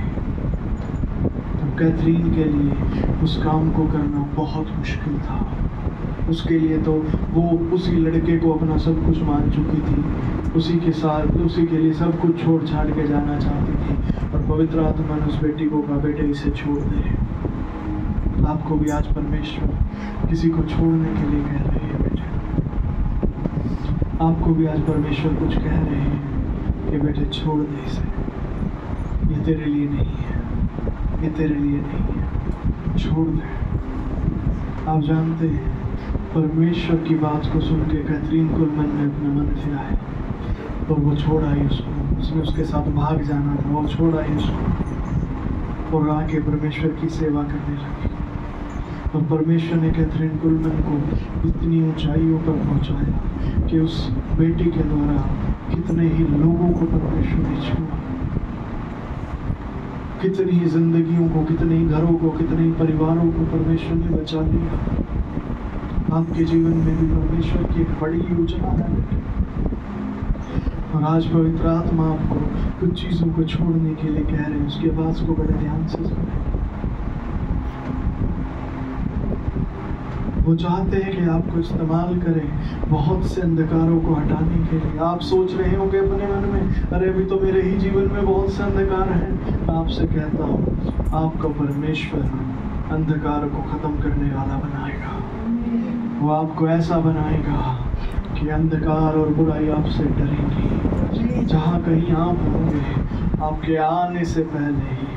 तो कैथरीन के लिए उस काम को करना बहुत मुश्किल था। उसके लिए तो वो उसी लड़के को अपना सब कुछ मान चुकी थी, उसी के साथ, उसी के लिए सब कुछ छोड़ छाड़ के जाना चाहती थी। और पवित्र आत्मा ने उस बेटी को कहा, बेटे इसे छोड़ दे। आपको भी आज परमेश्वर किसी को छोड़ने के लिए कह रहे हैं बेटे। आपको भी आज परमेश्वर कुछ कह रहे हैं कि बेटे छोड़ दे इसे, ये तेरे लिए नहीं है, ये तेरे लिए नहीं है, छोड़ दे। आप जानते हैं, परमेश्वर की बात को सुन के कैथरीन कुलमन ने अपना मन फिराया और वो छोड़ आई उसको। उसने उसके साथ भाग जाना था, वो छोड़ आई उसको और आके परमेश्वर की सेवा करने लगी। और परमेश्वर ने कैथरीन कुलमन को इतनी ऊंचाइयों पर पहुंचाया कि उस बेटी के द्वारा कितने ही लोगों को परमेश्वर ने छुआ, कितनी ही जिंदगियों को, कितने ही घरों को, कितने ही परिवारों को परमेश्वर ने बचा लिया। आपके जीवन में भी परमेश्वर की एक बड़ी योजना है और आज पवित्र आत्मा आपको कुछ चीजों को छोड़ने के लिए कह रहे हैं। उसके आवाज को बड़े ध्यान से सुने। वो चाहते हैं कि आपको इस्तेमाल करें बहुत से अंधकारों को हटाने के लिए। आप सोच रहे होंगे अपने मन में, अरे अभी तो मेरे ही जीवन में बहुत से अंधकार हैं। आपसे कहता हूँ, आपका परमेश्वर अंधकार को खत्म करने वाला बनाएगा। वो आपको ऐसा बनाएगा कि अंधकार और बुराई आपसे डरेंगी। जहाँ कहीं आप होंगे, आपके आने से पहले ही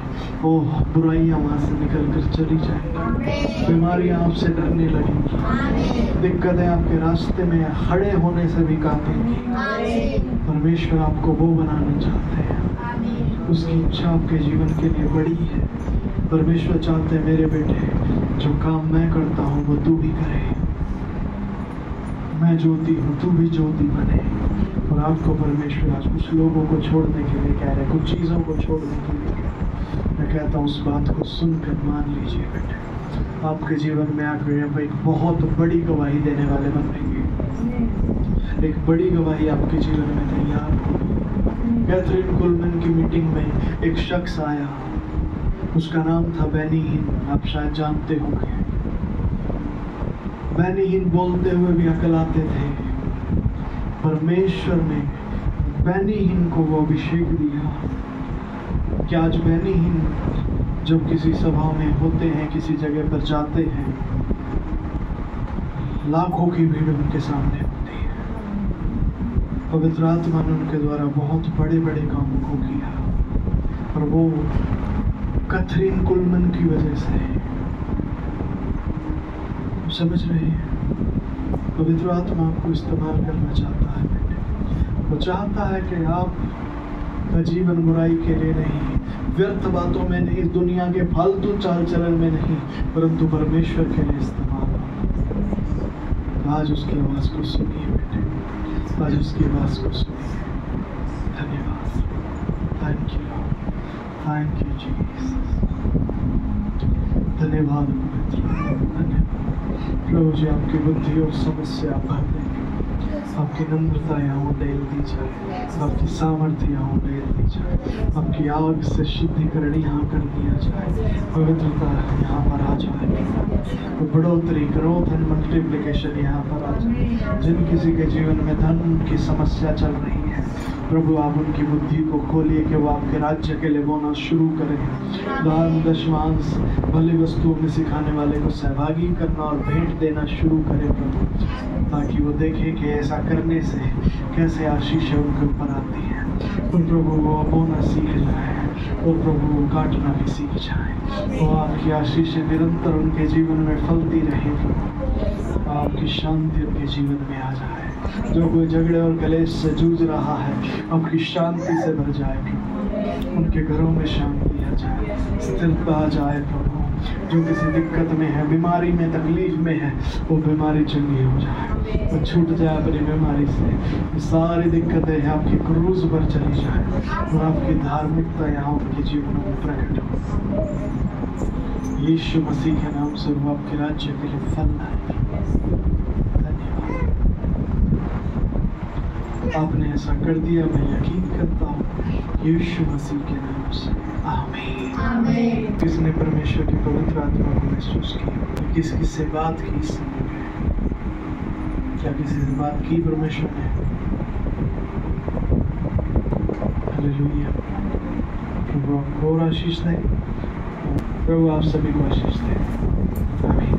ओह बुराइयां वहां से निकल कर चली जाएंगी, बीमारियां आपसे डरने लगेंगी, दिक्कतें आपके रास्ते में खड़े होने से भी कांपेंगी। परमेश्वर आपको वो बनाना चाहते हैं, उसकी इच्छा आपके जीवन के लिए बड़ी है। परमेश्वर चाहते हैं, मेरे बेटे जो काम मैं करता हूँ वो तू भी करे, मैं ज्योति हूँ, तू भी ज्योति बने। और आपको परमेश्वर आज कुछ लोगों को छोड़ने के लिए कह रहे, कुछ चीज़ों को छोड़ने के लिए। मैं कहता हूँ उस बात को सुनकर मान लीजिए बेटे, आपके जीवन में आकर आप एक बहुत बड़ी गवाही देने वाले बनेंगे। एक बड़ी गवाही आपके जीवन में तैयार होगी। कैथरीन कुलमैन की मीटिंग में एक शख्स आया, उसका नाम था बेनी हिन। आप शायद जानते होंगे। बेनी हिन बोलते हुए भी अकलाते थे। परमेश्वर ने बेनी हिन को वो अभिषेक दिया कि आज बेनी हिन जब किसी सभा में होते हैं, किसी जगह पर जाते हैं, लाखों की भीड़ उनके सामने होती है। पवित्र आत्मा ने उनके द्वारा बहुत बड़े बड़े कामों को किया, और वो कैथरीन कुलमैन की वजह से। समझ रहे हैं? पवित्र आत्मा आपको इस्तेमाल करना चाहता है बेटे। वो चाहता है कि आप का जीवन बुराई के लिए नहीं, व्यर्थ बातों में नहीं, दुनिया के फालतू चाल चलन में नहीं, परंतु परमेश्वर के लिए इस्तेमाल हो। आज उसकी आवाज को सुनिए बेटे, आज उसकी आवाज को सुनिए। धन्यवाद। Thank you, thank you Jesus. धन्यवाद पवित्र, धन्यवाद प्रभु जी। आपकी बुद्धि और समस्या भरने, आपकी नम्रता यहाँ उडेल दी जाए, आपकी सामर्थ्य यहाँ उडेल दी जाए, आपकी आग से शुद्धिकरण यहाँ कर दिया जाए, पवित्रता यहाँ पर आ जाए, बढ़ोतरी, ग्रोथ एंड मल्टीप्लिकेशन यहाँ पर आ जाए। जिन किसी के जीवन में धन की समस्या चल रही है, प्रभु आप उनकी बुद्धि को खोलिए कि वो आपके राज्य के लिए बोना शुरू करें। दान दशमांश भली वस्तुओं में सिखाने वाले को सहभागी करना और भेंट देना शुरू करें प्रभु, ताकि वो देखें कि ऐसा करने से कैसे आशीष उनके ऊपर आती है। और प्रभु वो बोना सीख जाए, और प्रभु वो काटना भी सीख जाए। वो आपकी आशीष निरंतर उनके जीवन में फलती रहे प्रभु। आपकी शांति उनके जीवन में आ जाए। जो कोई झगड़े और कलेश से जूझ रहा है, आपकी शांति से भर जाए प्रभु। उनके घरों में शांति आ जाए, स्थिरता आ जाए प्रभु। जो किसी दिक्कत में है, बीमारी में, तकलीफ में है, वो बीमारी चंगी हो जाए, वो छूट जाए अपनी बीमारी से। सारी दिक्कतें आपकी क्रूज पर चली जाए, और आपकी धार्मिकता यहाँ उनके जीवन में प्रकट हो। यीशु मसीह के नाम से वो आपके राज्य के लिए फल लाए। आपने ऐसा कर दिया, मैं यकीन करता हूँ यीशु मसीह के नाम से। आमीन, आमीन। किसने परमेश्वर की पवित्र आत्मा को महसूस किया? किस किस से बात की इस समय में? क्या किसी से बात की परमेश्वर ने? हालेलुया। प्रभु आपको और आशीष दे, प्रभु आप सभी को आशीष दे। आमीन।